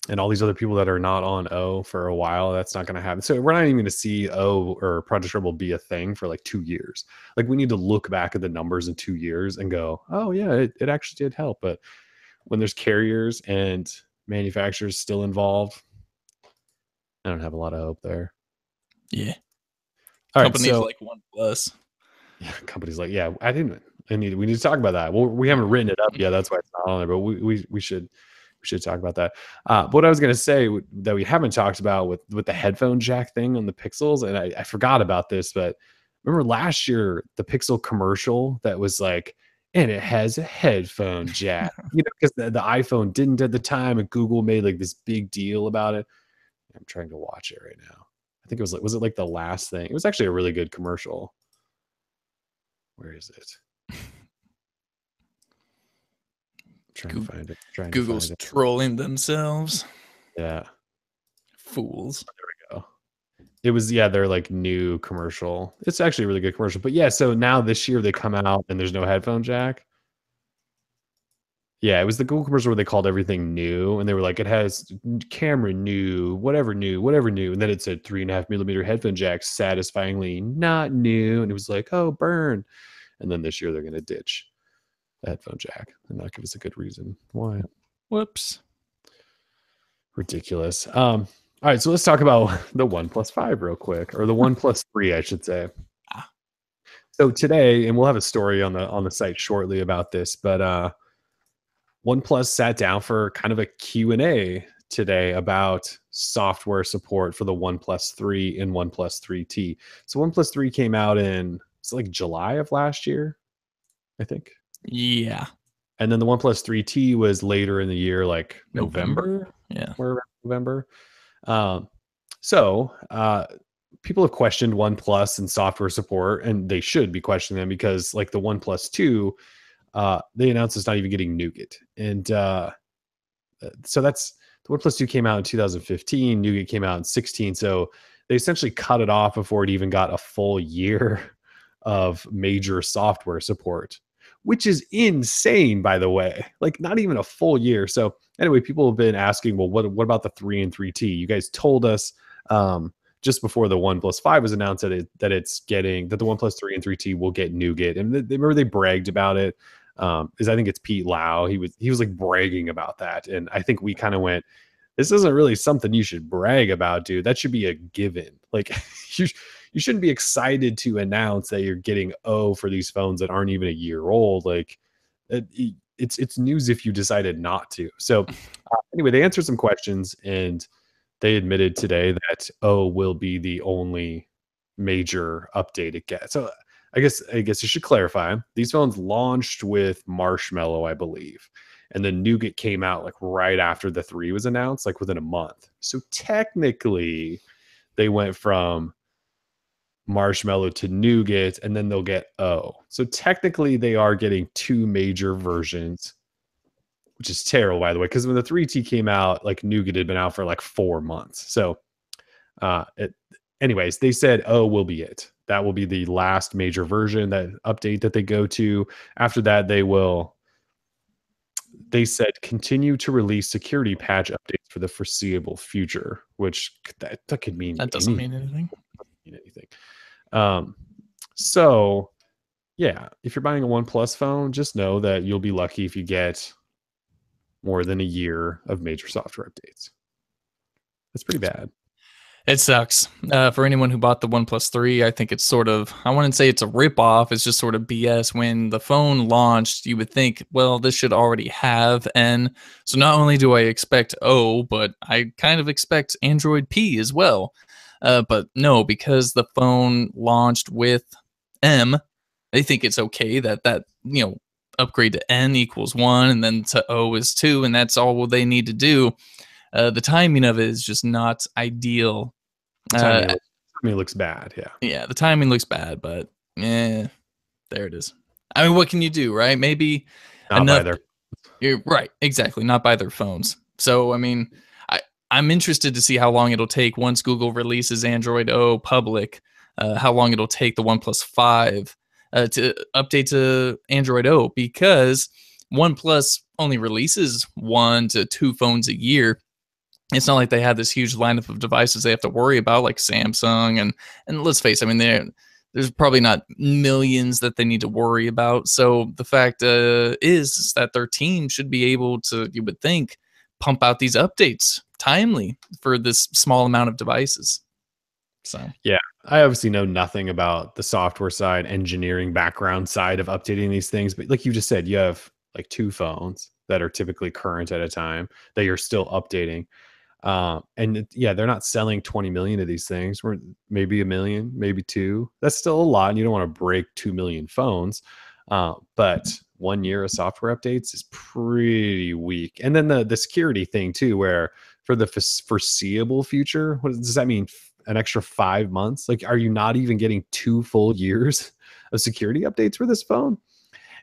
[SPEAKER 1] And all these other people that are not on O for a while, that's not going to happen. So we're not even going to see O or Project Treble be a thing for like 2 years. Like, we need to look back at the numbers in 2 years and go, oh yeah, it actually did help. But when there's carriers and manufacturers still involved, I don't have a lot of hope there.
[SPEAKER 2] Yeah.
[SPEAKER 1] All
[SPEAKER 2] Companies
[SPEAKER 1] right, so
[SPEAKER 2] like OnePlus.
[SPEAKER 1] yeah, companies like, yeah, we need to talk about that. Well, we haven't written it up yet. That's why it's not on there, but we should talk about that. But what I was going to say that we haven't talked about with the headphone jack thing on the Pixels, and I forgot about this, but remember last year, the Pixel commercial that was like, and it has a headphone jack, because the iPhone didn't at the time, and Google made like this big deal about it. I'm trying to watch it right now. I think was it like the last thing? It was actually a really good commercial. Where is it? Trying to find it.
[SPEAKER 2] Google's trolling themselves.
[SPEAKER 1] Yeah.
[SPEAKER 2] Fools.
[SPEAKER 1] There we go. It was, their like new commercial. It's actually a really good commercial. But yeah, so now this year they come out and there's no headphone jack. Yeah, it was the Google commercial where they called everything new, and they were like, it has camera new, whatever new, and then it said 3.5mm headphone jack, satisfyingly not new, and it was like, oh, burn. And then this year they're going to ditch the headphone jack and not give us a good reason why.
[SPEAKER 2] Whoops.
[SPEAKER 1] Ridiculous. All right, so let's talk about the OnePlus 5 real quick, or the OnePlus 3, I should say. So today, and we'll have a story on the site shortly about this, but OnePlus sat down for kind of a Q&A today about software support for the OnePlus 3 and OnePlus 3T. So OnePlus 3 came out in, it's like July of last year, I think.
[SPEAKER 2] Yeah.
[SPEAKER 1] And then the OnePlus 3T was later in the year, like November.
[SPEAKER 2] Yeah.
[SPEAKER 1] Or around November. So people have questioned OnePlus and software support, and they should be questioning them, because like the OnePlus 2, they announced it's not even getting Nougat. And so that's, the OnePlus 2 came out in 2015, Nougat came out in 16. So they essentially cut it off before it even got a full year of major software support, which is insane, by the way. Like, not even a full year. So anyway, people have been asking, well, what about the 3 and 3T? You guys told us just before the OnePlus 5 was announced that the OnePlus 3 and 3T will get Nougat. And remember they bragged about it. I think it's Pete Lau. He was like bragging about that. And I think we kind of went, this isn't really something you should brag about, dude. That should be a given. Like, you shouldn't be excited to announce that you're getting O for these phones that aren't even a year old. Like, it's news if you decided not to. So anyway, they answered some questions, and they admitted today that O will be the only major update it gets. So I guess you should clarify. These phones launched with Marshmallow, I believe. And then Nougat came out like right after the 3 was announced, like within a month. So technically, they went from Marshmallow to Nougat, and then they'll get O. So technically, they are getting 2 major versions, which is terrible, by the way, because when the 3T came out, like Nougat had been out for like 4 months. So anyways, they said O will be it. That will be the last major version, that update that they go to. After that, they said continue to release security patch updates for the foreseeable future, which that could mean
[SPEAKER 2] that doesn't mean anything.
[SPEAKER 1] So yeah, if you're buying a OnePlus phone, just know that you'll be lucky if you get more than a year of major software updates. That's pretty bad.
[SPEAKER 2] It sucks. For anyone who bought the OnePlus 3, I think it's sort of, I wouldn't say it's a ripoff, it's just sort of BS. When the phone launched, you would think, well, this should already have N. So not only do I expect O, but I kind of expect Android P as well. But no, because the phone launched with M, they think it's okay that upgrade to N equals 1 and then to O is 2, and that's all they need to do. The timing of it is just not ideal.
[SPEAKER 1] Timing looks bad. Yeah.
[SPEAKER 2] Yeah, the timing looks bad, but there it is. I mean, what can you do, right? Maybe
[SPEAKER 1] Not
[SPEAKER 2] enough.
[SPEAKER 1] by their.
[SPEAKER 2] You're right, exactly. Not by their phones. So, I mean, I'm interested to see how long it'll take once Google releases Android O public. How long it'll take the OnePlus 5 to update to Android O, because OnePlus only releases 1 to 2 phones a year. It's not like they have this huge lineup of devices they have to worry about, like Samsung, and let's face it, I mean, there's probably not millions that they need to worry about. So the fact is that their team should be able to, you would think, pump out these updates timely for this small amount of devices. So
[SPEAKER 1] yeah, I obviously know nothing about the software side, engineering background side of updating these things, but like you just said, you have like 2 phones that are typically current at a time that you're still updating. Yeah, they're not selling 20 million of these things. We're maybe 1 million, maybe 2. That's still a lot, and you don't want to break 2 million phones. But 1 year of software updates is pretty weak. And then the security thing too, where for the foreseeable future, what does that mean? An extra 5 months? Like, are you not even getting 2 full years of security updates for this phone?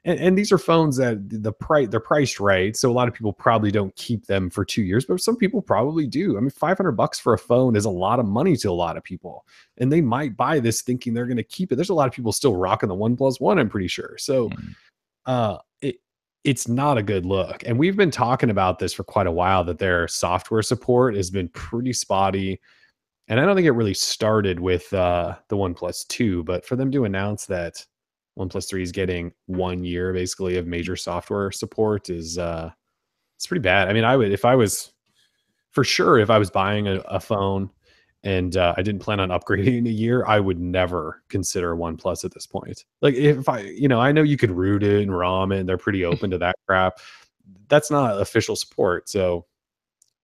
[SPEAKER 1] And these are phones that they're priced right, so a lot of people probably don't keep them for 2 years, but some people probably do. I mean, $500 for a phone is a lot of money to a lot of people, and they might buy this thinking they're going to keep it. There's a lot of people still rocking the OnePlus One, I'm pretty sure. So, it's not a good look, and we've been talking about this for quite a while, that their software support has been pretty spotty, and I don't think it really started with the OnePlus 2, but for them to announce that OnePlus 3 is getting 1 year basically of major software support is it's pretty bad. I mean, I would, if I was buying a phone and I didn't plan on upgrading in a year, I would never consider OnePlus at this point. Like, if I know you can root it and ROM it, and they're pretty open to that crap. That's not official support, so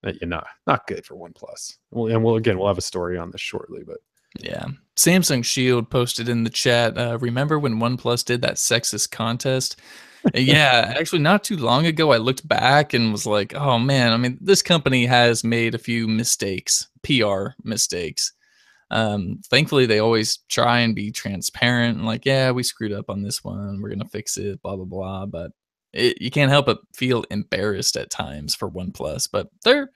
[SPEAKER 1] not good for OnePlus. We'll have a story on this shortly, but.
[SPEAKER 2] yeah. Samsung Shield posted in the chat, remember when OnePlus did that sexist contest? Yeah, actually not too long ago, I looked back and was like, oh man, I mean, this company has made a few mistakes, PR mistakes. Thankfully, they always try and be transparent and like, yeah, we screwed up on this one. We're going to fix it, blah, blah, blah. But you can't help but feel embarrassed at times for OnePlus, but they're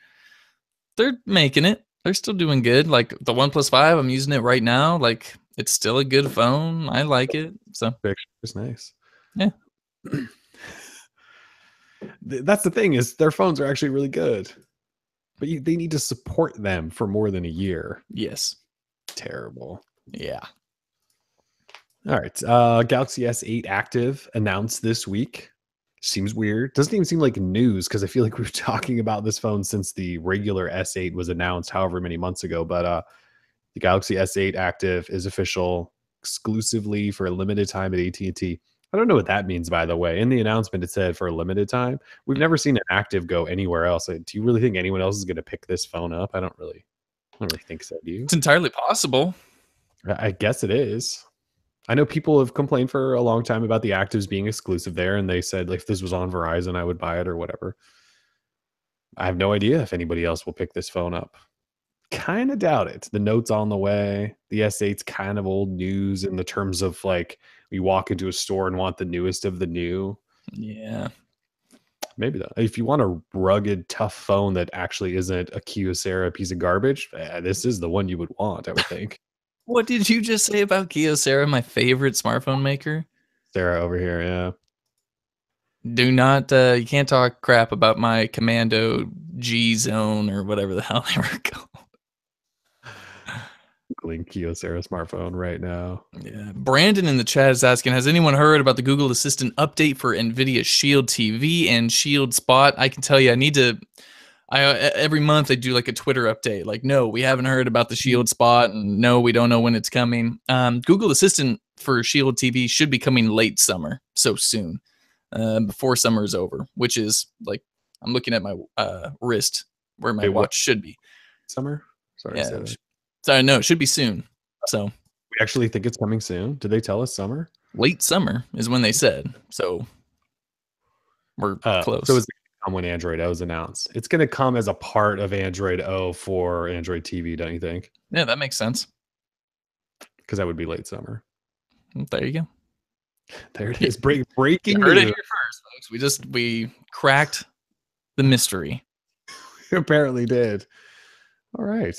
[SPEAKER 2] making it. They're still doing good. Like the OnePlus 5, I'm using it right now. Like, it's still a good phone. I like it. So
[SPEAKER 1] Picture is nice.
[SPEAKER 2] Yeah.
[SPEAKER 1] That's the thing, is their phones are actually really good, but they need to support them for more than a year.
[SPEAKER 2] Yes.
[SPEAKER 1] Terrible.
[SPEAKER 2] Yeah.
[SPEAKER 1] All right. Galaxy S8 Active announced this week. Seems weird. Doesn't even seem like news, because I feel like we've been talking about this phone since the regular S8 was announced however many months ago. But the Galaxy S8 Active is official exclusively for a limited time at AT&T. I don't know what that means, by the way. In the announcement, it said for a limited time. We've never seen an Active go anywhere else. Do you really think anyone else is going to pick this phone up? I don't really think so. Do you?
[SPEAKER 2] It's entirely possible.
[SPEAKER 1] I guess it is. I know people have complained for a long time about the Actives being exclusive there, and they said, like, if this was on Verizon, I would buy it or whatever. I have no idea if anybody else will pick this phone up. Kind of doubt it. The Note's on the way. The S8's kind of old news in the terms of, like, you walk into a store and want the newest of the new.
[SPEAKER 2] Yeah.
[SPEAKER 1] Maybe though. If you want a rugged, tough phone that actually isn't a Kyocera piece of garbage, this is the one you would want, I would think.
[SPEAKER 2] What did you just say about Kyocera, my favorite smartphone maker?
[SPEAKER 1] Sarah over here, yeah.
[SPEAKER 2] Do not, you can't talk crap about my Commando G Zone or whatever the hell they were called.
[SPEAKER 1] Googling Kyocera smartphone right now.
[SPEAKER 2] Yeah. Brandon in the chat is asking, has anyone heard about the Google Assistant update for NVIDIA Shield TV and Shield Spot? I can tell you, I need to Every month they do like a Twitter update, like, no, we haven't heard about the Shield Spot, and no, we don't know when it's coming. Google Assistant for Shield TV should be coming late summer, so soon, before summer is over, which is like, I'm looking at my wrist where my watch should be.
[SPEAKER 1] Summer? Sorry,
[SPEAKER 2] yeah. Sorry, no, it should be soon. So
[SPEAKER 1] we actually think it's coming soon. Did they tell us summer?
[SPEAKER 2] Late summer is when they said. So we're close.
[SPEAKER 1] So it's come when Android O is announced. It's going to come as a part of Android O for Android TV, don't you think?
[SPEAKER 2] Yeah, that makes sense.
[SPEAKER 1] Because that would be late summer.
[SPEAKER 2] There you go.
[SPEAKER 1] There it is. Breaking.
[SPEAKER 2] You heard it here first, folks. We cracked the mystery.
[SPEAKER 1] We apparently did. All right.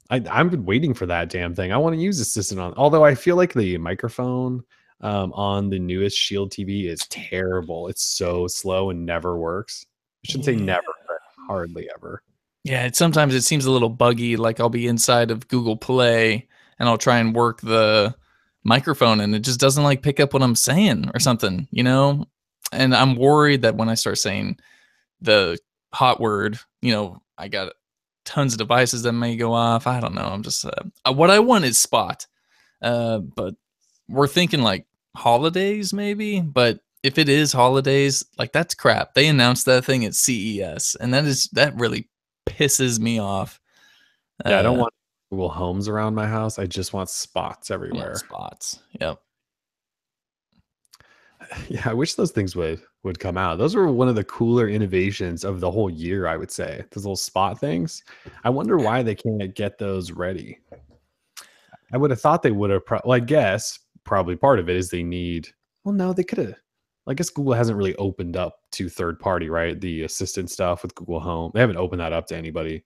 [SPEAKER 1] I've been waiting for that damn thing. I want to use Assistant on, although I feel like the microphone on the newest Shield TV is terrible. It's so slow and never works. I shouldn't say never, but hardly ever.
[SPEAKER 2] Yeah, sometimes it seems a little buggy. Like I'll be inside of Google Play and I'll try and work the microphone and it just doesn't like pick up what I'm saying or something, you know? And I'm worried that when I start saying the hot word, you know, I got tons of devices that may go off. I don't know. I'm just what I want is Spot, but we're thinking like holidays maybe. But if it is holidays, like that's crap. They announced that thing at CES, and that really pisses me off.
[SPEAKER 1] Yeah, I don't want Google Homes around my house. I just want Spots everywhere.
[SPEAKER 2] Yeah, Spots. Yep.
[SPEAKER 1] Yeah, I wish those things would come out. Those were one of the cooler innovations of the whole year, I would say. Those little Spot things. I wonder why they can't get those ready. I would have thought they would have. I guess probably part of it is they need. Well, no, they could have. I guess Google hasn't really opened up to third party, right? The assistant stuff with Google Home. They haven't opened that up to anybody.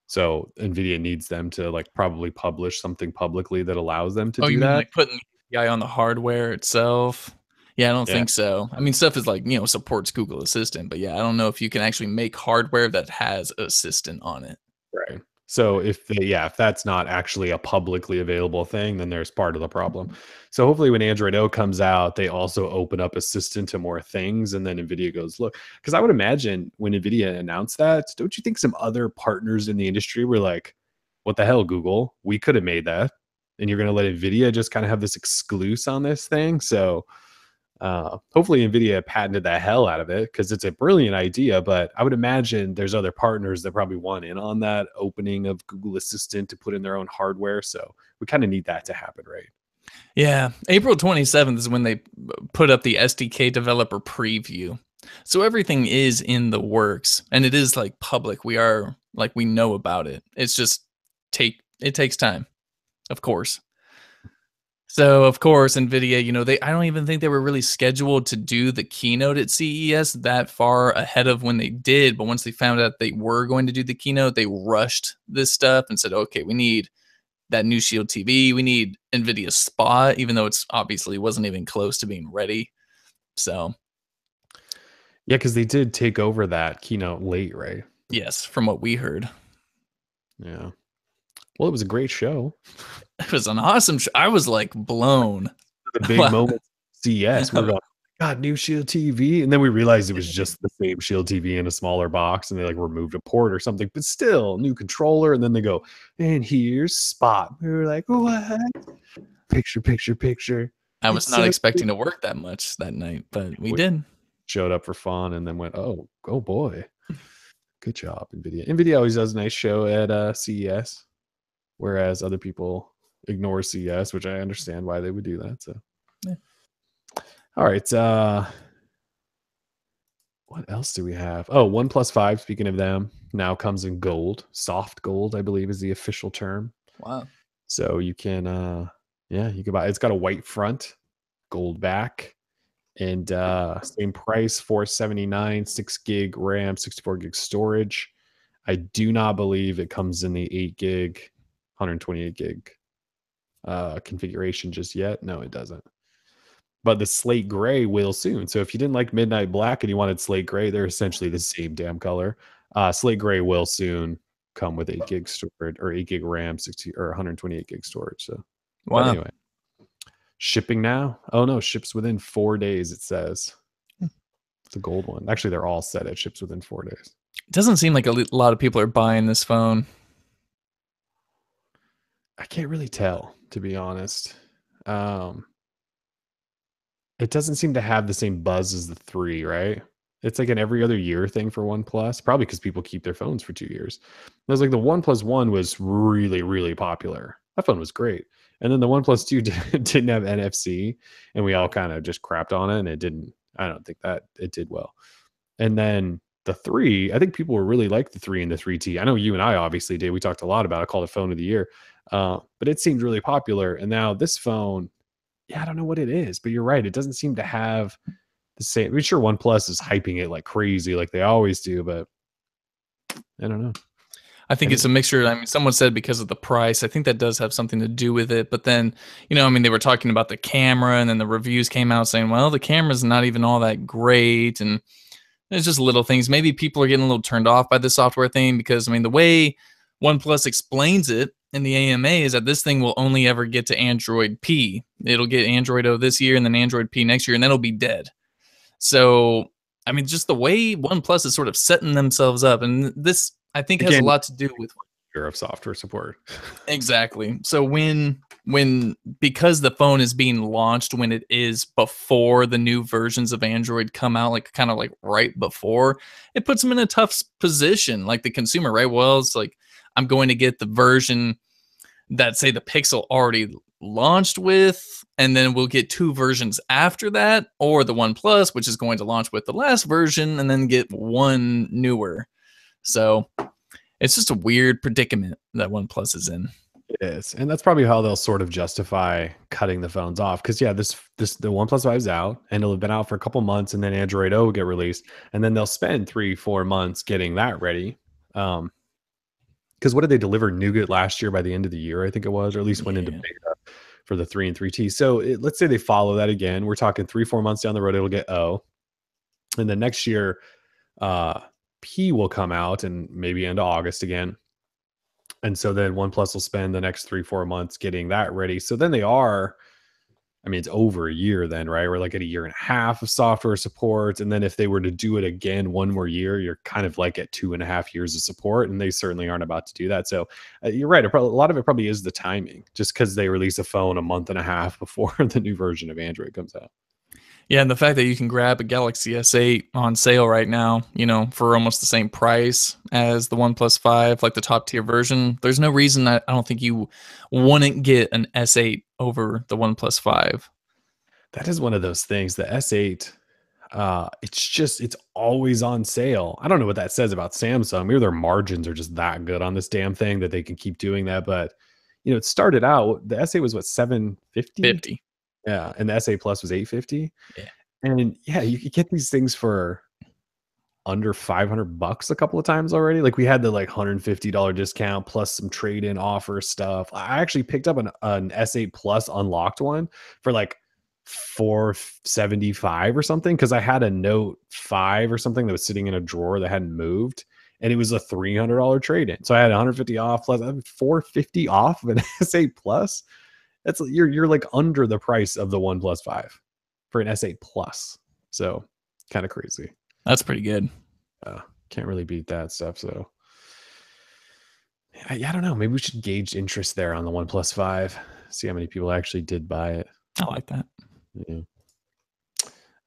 [SPEAKER 1] So NVIDIA needs them to like probably publish something publicly that allows them to do that.
[SPEAKER 2] Like putting the API on the hardware itself? Yeah, I don't think so. I mean, stuff is like, you know, supports Google Assistant, but yeah, I don't know if you can actually make hardware that has Assistant on it.
[SPEAKER 1] Right. So if that's not actually a publicly available thing, then there's part of the problem. So hopefully when Android O comes out, they also open up Assistant to more things. And then NVIDIA goes, look, because I would imagine when NVIDIA announced that, don't you think some other partners in the industry were like, what the hell, Google? We could have made that. And you're going to let NVIDIA just kind of have this exclusive on this thing. So hopefully NVIDIA patented the hell out of it because it's a brilliant idea, but I would imagine there's other partners that probably want in on that opening of Google Assistant to put in their own hardware. So we kind of need that to happen, right?
[SPEAKER 2] Yeah. April 27th is when they put up the SDK developer preview. So everything is in the works and it is like public. We know about it. It's just it takes time, of course. So, of course, NVIDIA, you know, I don't even think they were really scheduled to do the keynote at CES that far ahead of when they did. But once they found out they were going to do the keynote, they rushed this stuff and said, okay, we need that new Shield TV. We need NVIDIA Spot, even though it's obviously wasn't even close to being ready. So.
[SPEAKER 1] Yeah, because they did take over that keynote late, right?
[SPEAKER 2] Yes, from what we heard.
[SPEAKER 1] Yeah. Well, it was a great show.
[SPEAKER 2] It was an awesome show. I was like blown.
[SPEAKER 1] The big moment CES. We're going, God, new Shield TV. And then we realized it was just the same Shield TV in a smaller box and they like removed a port or something, but still new controller. And then they go, and here's Spot. We were like, what? Picture.
[SPEAKER 2] I was not expecting to work that much that night, but we did.
[SPEAKER 1] Showed up for fun and then went, oh boy. Good job, NVIDIA. NVIDIA always does a nice show at CES. Whereas other people ignore CES, which I understand why they would do that. So, yeah. All right. What else do we have? Oh, OnePlus 5, speaking of them, now comes in gold. Soft gold, I believe, is the official term.
[SPEAKER 2] Wow.
[SPEAKER 1] So you can, you can buy. It's got a white front, gold back, and same price, $479, 6 gig RAM, 64 gig storage. I do not believe it comes in the 8 gig. 128 gig configuration just yet. No, it doesn't. But the slate gray will soon. So if you didn't like midnight black and you wanted slate gray, they're essentially the same damn color. Slate gray will soon come with 8 gig storage or 8 gig RAM, 60 or 128 gig storage. So, wow. But anyway, shipping now. Oh no, ships within 4 days. It says. the gold one. Actually, they're all set. It ships within 4 days.
[SPEAKER 2] It doesn't seem like a lot of people are buying this phone.
[SPEAKER 1] I can't really tell, to be honest. It doesn't seem to have the same buzz as the 3, right? It's like an every other year thing for OnePlus, probably because people keep their phones for 2 years. It was like the OnePlus One was really, really popular. That phone was great. And then the OnePlus 2 didn't have NFC, and we all kind of just crapped on it, and it didn't. I don't think that it did well. And then the 3, I think people were really like the 3 and the 3T. I know you and I obviously did. We talked a lot about it, called it phone of the year. But it seemed really popular. And now this phone, yeah, I don't know what it is, but you're right. It doesn't seem to have the same. I'm sure OnePlus is hyping it like crazy, like they always do, but I don't know.
[SPEAKER 2] I think it's a mixture. I mean, someone said because of the price. I think that does have something to do with it. But then, I mean, they were talking about the camera, and then the reviews came out saying, well, the camera's not even all that great. And it's just little things. Maybe people are getting a little turned off by the software thing because, I mean, the way OnePlus explains it in the AMA is that this thing will only ever get to Android P. It'll get Android O this year and then Android P next year, and then it'll be dead. So, I mean, just the way OnePlus is sort of setting themselves up, and this, I think, has a lot to do with
[SPEAKER 1] year of software support.
[SPEAKER 2] Exactly. So because the phone is being launched when it is before the new versions of Android come out, like kind of like right before, it puts them in a tough position, like the consumer, right? Well, it's like, I'm going to get the version that, say, the Pixel already launched with, and then we'll get 2 versions after that, or the OnePlus, which is going to launch with the last version and then get one newer. So it's just a weird predicament that OnePlus is in.
[SPEAKER 1] It is. And that's probably how they'll sort of justify cutting the phones off. Because yeah, the OnePlus 5 is out, and it'll have been out for a couple months, and then Android O will get released, and then they'll spend 3-4 months getting that ready. Because what did they deliver? Nougat last year by the end of the year, I think it was, or at least went into beta for the 3 and 3T. So let's say they follow that again. We're talking 3-4 months down the road, it'll get O. And then next year, P will come out, and maybe into August again. And so then OnePlus will spend the next 3-4 months getting that ready. So then they are, I mean, it's over a year then, right? We're like at 1.5 years of software support. And then if they were to do it again 1 more year, you're kind of like at 2.5 years of support. And they certainly aren't about to do that. So you're right. A lot of it probably is the timing, just because they release a phone 1.5 months before the new version of Android comes out.
[SPEAKER 2] Yeah, and the fact that you can grab a Galaxy S8 on sale right now, for almost the same price as the OnePlus 5, like the top tier version, there's no reason I don't think you wouldn't get an S8 over the OnePlus 5.
[SPEAKER 1] That is one of those things. The S8, it's always on sale. I don't know what that says about Samsung. Maybe their margins are just that good on this damn thing that they can keep doing that. But it started out, the S8 was what, $750?
[SPEAKER 2] 50.
[SPEAKER 1] Yeah, and the S8 Plus was $850.
[SPEAKER 2] Yeah.
[SPEAKER 1] And yeah, you could get these things for under $500 a couple of times already. Like we had the like $150 discount plus some trade-in offer stuff. I actually picked up an S8 Plus unlocked one for like $475 or something, because I had a Note 5 or something that was sitting in a drawer that hadn't moved, and it was a $300 trade-in. So I had $150 off plus $450 off of an S8 Plus. That's you're like under the price of the OnePlus 5 for an S8 Plus. So kind of crazy.
[SPEAKER 2] That's pretty good.
[SPEAKER 1] Can't really beat that stuff. So I don't know. Maybe we should gauge interest there on the OnePlus 5. See how many people actually did buy it.
[SPEAKER 2] I like that.
[SPEAKER 1] Yeah.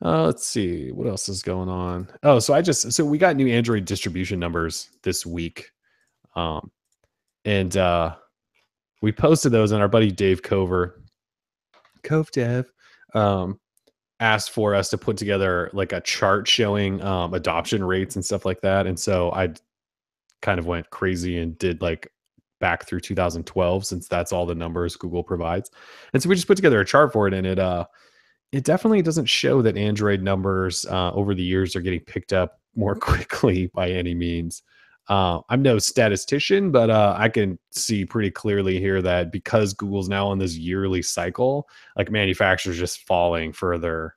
[SPEAKER 1] Let's see what else is going on. Oh, so we got new Android distribution numbers this week. And we posted those, and our buddy Dave Cove Dev, asked for us to put together like a chart showing adoption rates and stuff like that. And so I kind of went crazy and did like back through 2012, since that's all the numbers Google provides. And so we just put together a chart for it, and it definitely doesn't show that Android numbers over the years are getting picked up more quickly by any means. I'm no statistician, but I can see pretty clearly here that because Google's now on this yearly cycle, like manufacturers just falling further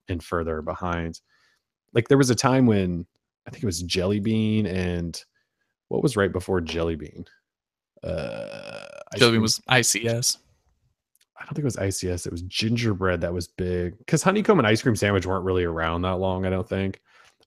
[SPEAKER 1] and further behind. Like there was a time when I think it was Jelly Bean, and what was right before Jelly Bean?
[SPEAKER 2] Jelly Bean was ICS.
[SPEAKER 1] I don't think it was ICS. It was gingerbread that was big, because honeycomb and ice cream sandwich weren't really around that long, I don't think.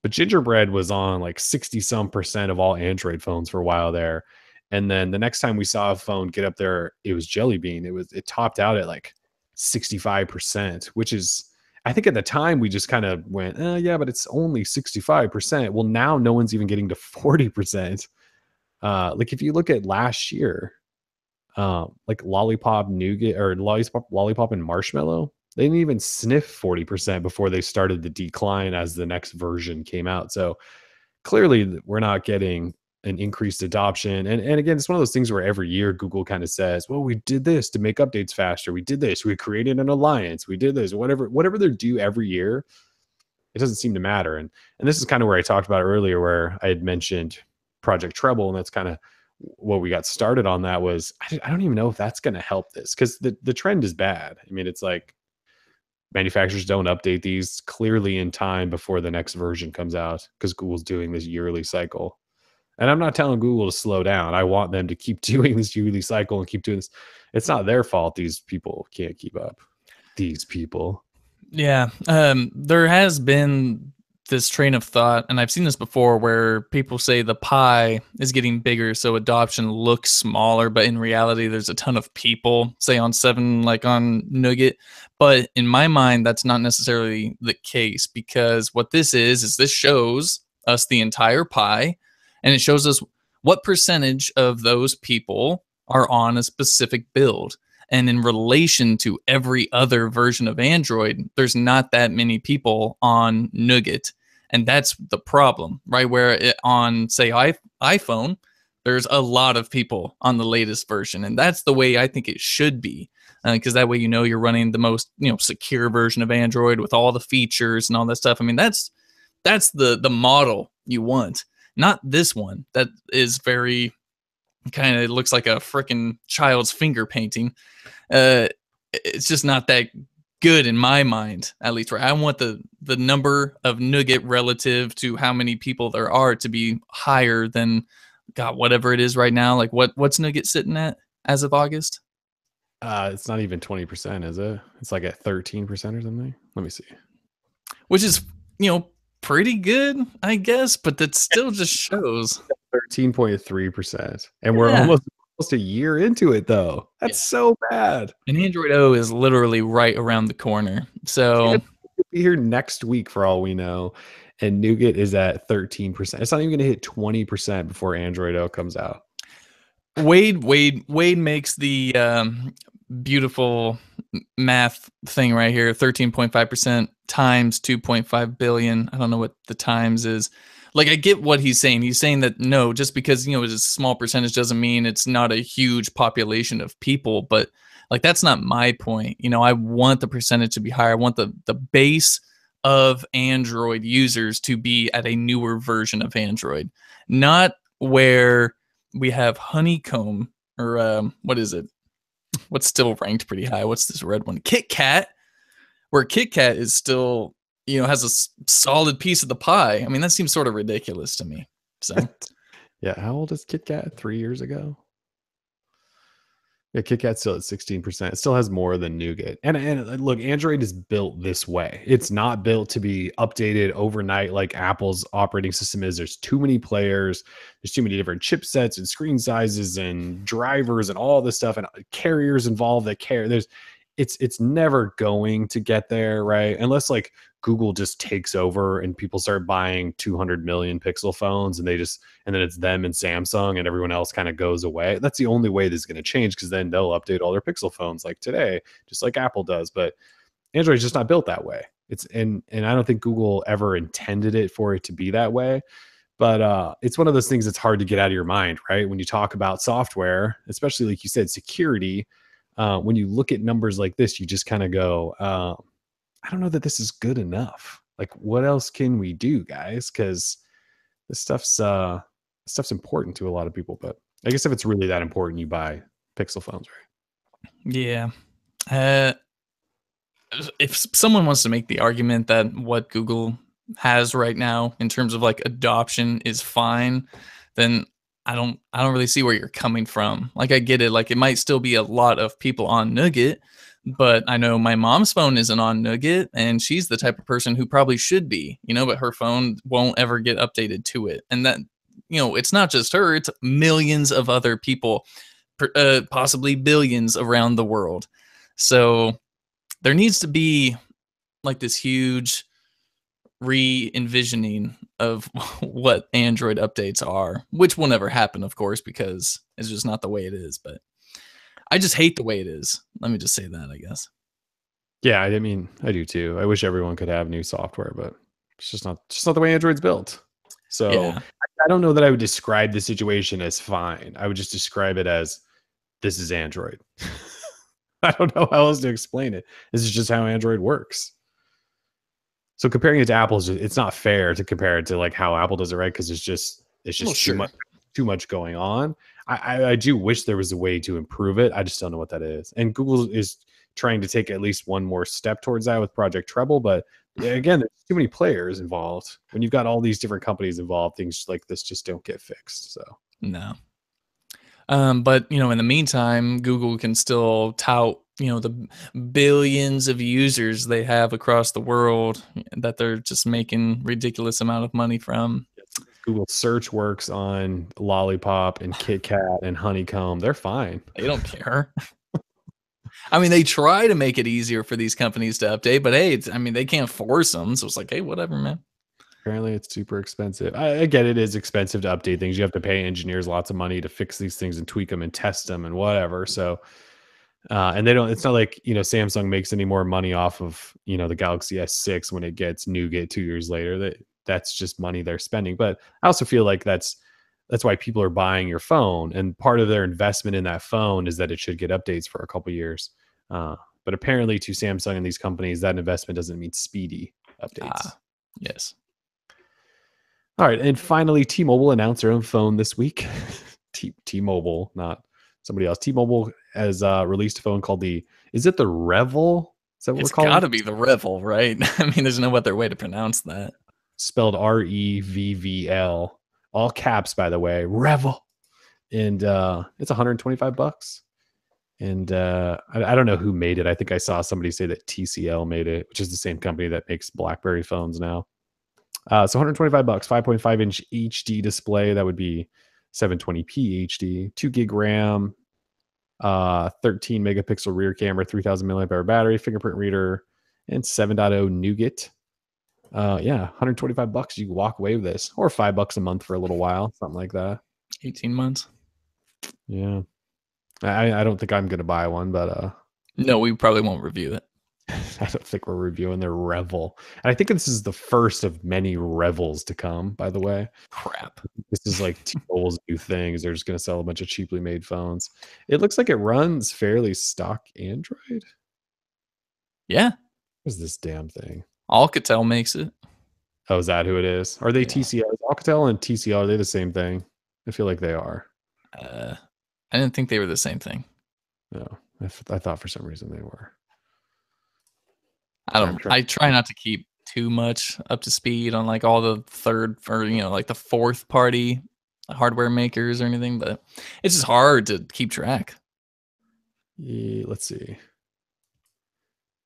[SPEAKER 1] But Gingerbread was on like 60 some percent of all Android phones for a while there. And then the next time we saw a phone get up there, it was Jelly Bean. It topped out at like 65%, which is, I think at the time we just kind of went, yeah, but it's only 65%. Well, now no one's even getting to 40%. Like if you look at last year, like Lollipop Nougat or Lollipop and Marshmallow, they didn't even sniff 40% before they started the decline as the next version came out. So clearly we're not getting an increased adoption. And again, it's one of those things where every year Google kind of says, well, we did this to make updates faster. We did this. We created an alliance. We did this, whatever they do every year. It doesn't seem to matter. And this is kind of where I talked about earlier, where I had mentioned Project Treble. And that's kind of what we got started on. That was, I don't even know if that's going to help this, because the trend is bad. I mean, it's like manufacturers don't update these clearly in time before the next version comes out, because Google's doing this yearly cycle. And I'm not telling Google to slow down. I want them to keep doing this yearly cycle and keep doing this. It's not their fault these people can't keep up. These people.
[SPEAKER 2] Yeah. There has been this train of thought, and I've seen this before, where people say the pie is getting bigger, so adoption looks smaller, but in reality, there's a ton of people, say on 7, like on Nougat. But in my mind, that's not necessarily the case, because what this is this shows us the entire pie, and it shows us what percentage of those people are on a specific build. And in relation to every other version of Android, there's not that many people on Nougat. And that's the problem, right? Where on, say, iPhone, there's a lot of people on the latest version. And that's the way I think it should be. Because that way, you're running the most, secure version of Android with all the features and all that stuff. I mean, that's the model you want. Not this one that is very kind of looks like a freaking child's finger painting. It's just not that good in my mind, at least. Right? I want the number of Nougat relative to how many people there are to be higher than, God, whatever it is right now. Like what's Nougat sitting at as of August?
[SPEAKER 1] It's not even 20%, is it? It's like at 13% or something. Let me see.
[SPEAKER 2] Which is, pretty good, I guess, but that still just shows
[SPEAKER 1] 13.3%. And we're almost a year into it, though. That's so bad.
[SPEAKER 2] And Android O is literally right around the corner. So
[SPEAKER 1] it'll be here next week for all we know. And Nougat is at 13%. It's not even going to hit 20% before Android O comes out.
[SPEAKER 2] Wade makes the beautiful math thing right here. 13.5% times 2.5 billion. I don't know what the times is. Like, I get what he's saying. He's saying that no, just because, it's a small percentage doesn't mean it's not a huge population of people. But like, that's not my point. I want the percentage to be higher. I want the base of Android users to be at a newer version of Android, not where we have Honeycomb or what is it? What's still ranked pretty high? What's this red one? Kit Kat, where Kit Kat is still, has a solid piece of the pie. I mean, that seems sort of ridiculous to me. So,
[SPEAKER 1] yeah. How old is Kit Kat? 3 years ago? Yeah, Kit Kat's still at 16%. It still has more than Nougat. And look, Android is built this way. It's not built to be updated overnight like Apple's operating system is. There's too many players. There's too many different chipsets and screen sizes and drivers and all this stuff and carriers involved that care. It's never going to get there, right? Unless like Google just takes over and people start buying 200 million pixel phones and then it's them and Samsung and everyone else kind of goes away. That's the only way this is going to change, because then they'll update all their pixel phones like today, just like Apple does. But Android's just not built that way. And I don't think Google ever intended it for it to be that way. But it's one of those things that's hard to get out of your mind, right? When you talk about software, especially like you said, security, when you look at numbers like this, you just kind of go, I don't know that this is good enough. Like, what else can we do, guys? Because this stuff's important to a lot of people. But I guess if it's really that important, you buy Pixel phones, right?
[SPEAKER 2] Yeah. If someone wants to make the argument that what Google has right now in terms of like adoption is fine, then I don't really see where you're coming from. Like, I get it. Like, it might still be a lot of people on Nougat, But I know my mom's phone isn't on Nougat, and she's the type of person who probably should be, but her phone won't ever get updated to it. And that, it's not just her, it's millions of other people, possibly billions around the world. So there needs to be like this huge re-envisioning of what Android updates are, which will never happen, of course, because it's just not the way it is. But I just hate the way it is. Let me just say that, I guess.
[SPEAKER 1] Yeah, I mean, I do too. I wish everyone could have new software, but it's just not the way Android's built. So
[SPEAKER 2] Yeah.
[SPEAKER 1] I don't know that I would describe the situation as fine. I would just describe it as this is Android. I don't know how else to explain it. This is just how Android works. So comparing it to Apple, it's not fair to compare it to like how Apple does it, right? Because it's just too much going on. I do wish there was a way to improve it. I just don't know what that is. And Google is trying to take at least one more step towards that with Project Treble. But again, there's too many players involved. When you've got all these different companies involved, things like this just don't get fixed. So
[SPEAKER 2] no. But in the meantime, Google can still tout the billions of users they have across the world that they're just making ridiculous amount of money from.
[SPEAKER 1] Google search works on Lollipop and Kit Kat and Honeycomb. They're fine.
[SPEAKER 2] They don't care. I mean, they try to make it easier for these companies to update, but hey, they can't force them. So it's like, hey, whatever, man.
[SPEAKER 1] Apparently it's super expensive. I get it is expensive to update things. You have to pay engineers lots of money to fix these things and tweak them and test them and whatever. So, and it's not like, Samsung makes any more money off of, the Galaxy S6 when it gets Nougat 2 years later. That's just money they're spending. But I also feel like that's why people are buying your phone. And part of their investment in that phone is that it should get updates for a couple years. But apparently to Samsung and these companies, that investment doesn't mean speedy updates.
[SPEAKER 2] Yes.
[SPEAKER 1] All right. And finally, T-Mobile announced their own phone this week. T-Mobile, not somebody else. T-Mobile has released a phone called is it the Revel? Is that what we're calling it?
[SPEAKER 2] It's got to be the Revel, right? I mean, there's no other way to pronounce that.
[SPEAKER 1] Spelled REVVL, all caps, by the way, Revel. And it's $125. And I don't know who made it. I think I saw somebody say that TCL made it, which is the same company that makes BlackBerry phones now. So $125, 5.5 inch HD display. That would be 720p HD, 2 gig RAM, 13 megapixel rear camera, 3000 milliamp hour battery, fingerprint reader, and 7.0 Nougat. Yeah, $125. You can walk away with this, or $5 a month for a little while, something like that.
[SPEAKER 2] 18 months.
[SPEAKER 1] Yeah, I don't think I'm gonna buy one, but
[SPEAKER 2] no, we probably won't review it.
[SPEAKER 1] I don't think we're reviewing the Revel. And I think this is the first of many Revels to come, by the way.
[SPEAKER 2] Crap.
[SPEAKER 1] This is like T-Mobile's new things. They're just going to sell a bunch of cheaply made phones. It looks like it runs fairly stock Android.
[SPEAKER 2] Yeah.
[SPEAKER 1] What's this damn thing?
[SPEAKER 2] Alcatel makes it.
[SPEAKER 1] Oh, is that who it is? Are they TCL? Alcatel and TCL, are they the same thing? I feel like they are.
[SPEAKER 2] I didn't think they were the same thing.
[SPEAKER 1] No, I thought for some reason they were.
[SPEAKER 2] I try not to keep too much up to speed on like all the third or like the fourth party hardware makers or anything, but it's just hard to keep track.
[SPEAKER 1] Yeah, let's see.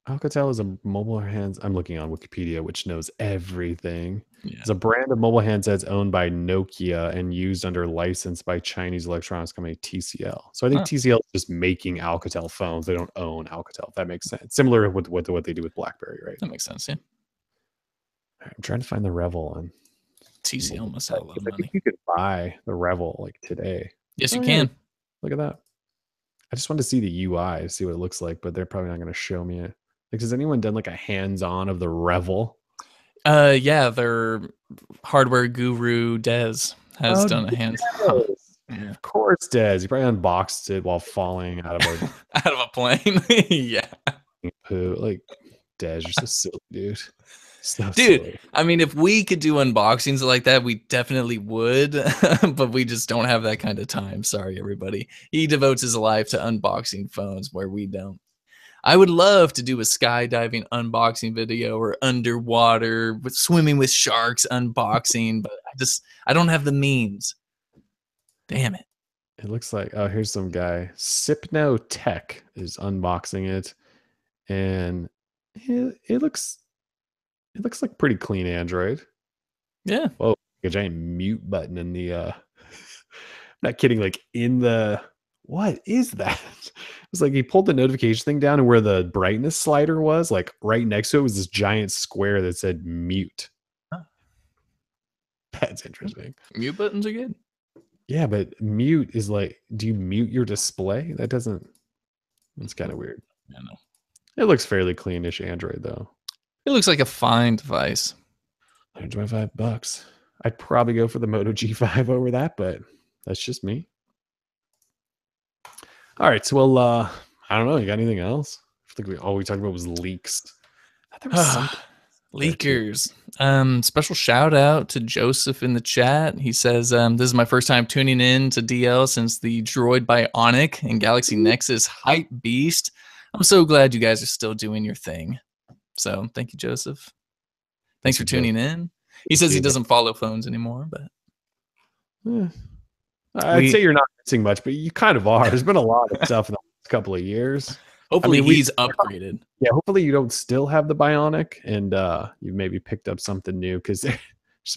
[SPEAKER 1] Alcatel is a mobile hands. I'm looking on Wikipedia, which knows everything. Yeah. It's a brand of mobile handsets owned by Nokia and used under license by Chinese electronics company TCL. So I think TCL is just making Alcatel phones. They don't own Alcatel, if that makes sense. Similar with what they do with BlackBerry, right?
[SPEAKER 2] That makes sense, yeah.
[SPEAKER 1] I'm trying to find the Revel on
[SPEAKER 2] TCL must have a lot of money.
[SPEAKER 1] I think you could buy the Revel like today.
[SPEAKER 2] Yes, you can.
[SPEAKER 1] Look at that. I just wanted to see the UI, see what it looks like, but they're probably not going to show me it. Like, has anyone done like a hands-on of the Revel?
[SPEAKER 2] Yeah, their hardware guru Des has done a hands-on.
[SPEAKER 1] Yeah. Of course, Des. He probably unboxed it while falling out of
[SPEAKER 2] a plane. Yeah.
[SPEAKER 1] Like, Des, you're so silly, dude. So
[SPEAKER 2] dude,
[SPEAKER 1] silly.
[SPEAKER 2] I mean, if we could do unboxings like that, we definitely would, but we just don't have that kind of time. Sorry, everybody. He devotes his life to unboxing phones where we don't. I would love to do a skydiving unboxing video or underwater with swimming with sharks unboxing, but I don't have the means. Damn it.
[SPEAKER 1] It looks like, oh, here's some guy. Sipno Tech is unboxing it. and it looks like pretty clean Android.
[SPEAKER 2] Yeah.
[SPEAKER 1] Whoa, a giant mute button in the not kidding, like in the what is that? It was like he pulled the notification thing down and where the brightness slider was, like right next to it was this giant square that said mute.
[SPEAKER 2] Huh.
[SPEAKER 1] That's interesting.
[SPEAKER 2] Mute buttons are good.
[SPEAKER 1] Yeah, but mute is like, do you mute your display? That doesn't, it's kind of weird.
[SPEAKER 2] I know.
[SPEAKER 1] It looks fairly cleanish Android though.
[SPEAKER 2] It looks like a fine device.
[SPEAKER 1] $125. I'd probably go for the Moto G5 over that, but that's just me. All right, so well, I don't know. You got anything else? I think all we talked about was leaks. I thought there was something
[SPEAKER 2] Leakers. Special shout out to Joseph in the chat. He says, this is my first time tuning in to DL since the Droid Bionic and Galaxy Nexus hype beast. I'm so glad you guys are still doing your thing. So thank you, Joseph. Thanks for tuning in. He says he doesn't follow phones anymore, but
[SPEAKER 1] I'd say you're not missing much, but you kind of are. There's been a lot of stuff in the last couple of years.
[SPEAKER 2] Hopefully he's upgraded.
[SPEAKER 1] Yeah, hopefully you don't still have the Bionic and you maybe picked up something new because there's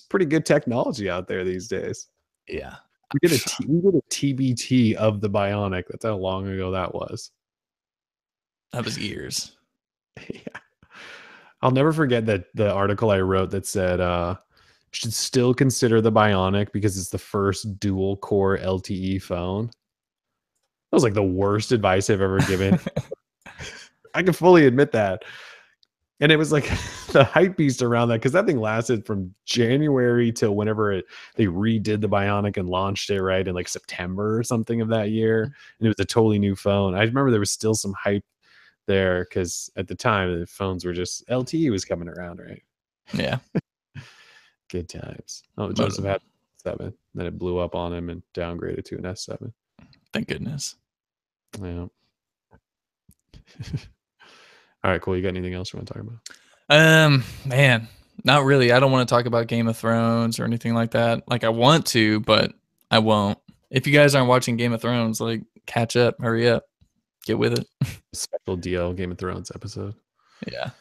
[SPEAKER 1] pretty good technology out there these days.
[SPEAKER 2] Yeah.
[SPEAKER 1] We did a TBT of the Bionic. That's how long ago that was.
[SPEAKER 2] That was years.
[SPEAKER 1] Yeah. I'll never forget that the article I wrote that said should still consider the Bionic because it's the first dual core LTE phone. That was like the worst advice I've ever given. I can fully admit that. And it was like the hype beast around that because that thing lasted from January till whenever they redid the Bionic and launched it, right, in like September or something of that year. And it was a totally new phone. I remember there was still some hype there because at the time the phones were just LTE was coming around, right?
[SPEAKER 2] Yeah.
[SPEAKER 1] Good times. Oh, Joseph had 7. Then it blew up on him and downgraded to an S7.
[SPEAKER 2] Thank goodness.
[SPEAKER 1] Yeah. All right, cool. You got anything else you want to talk about?
[SPEAKER 2] Man, not really. I don't want to talk about Game of Thrones or anything like that. Like I want to, but I won't. If you guys aren't watching Game of Thrones, like catch up, hurry up, get with it.
[SPEAKER 1] Special DL Game of Thrones episode.
[SPEAKER 2] Yeah.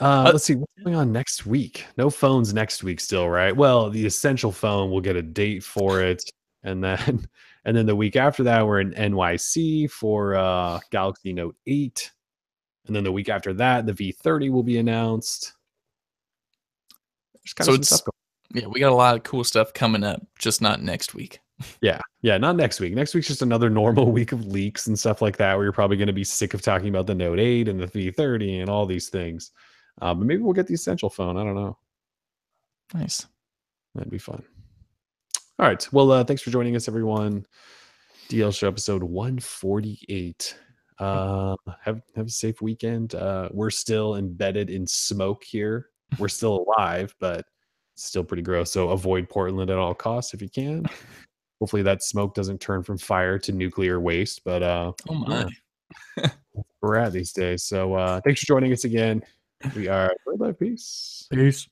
[SPEAKER 1] Let's see what's going on next week. No phones next week still, right? Well, the Essential phone, we'll get a date for it, and then the week after that, we're in NYC for Galaxy Note 8. And then the week after that, the V30 will be announced.
[SPEAKER 2] So it's, yeah, we got a lot of cool stuff coming up, just not next week.
[SPEAKER 1] Yeah, not next week. Next week's just another normal week of leaks and stuff like that, where you're probably going to be sick of talking about the Note 8 and the V30 and all these things. But maybe we'll get the Essential phone. I don't know.
[SPEAKER 2] Nice.
[SPEAKER 1] That'd be fun. All right. Well, thanks for joining us, everyone. DL Show episode 148. Have a safe weekend. We're still embedded in smoke here. We're still alive, but it's still pretty gross. So avoid Portland at all costs if you can. Hopefully that smoke doesn't turn from fire to nuclear waste. But
[SPEAKER 2] oh my,
[SPEAKER 1] we're at these days. So thanks for joining us again. We are Droid Life. Peace.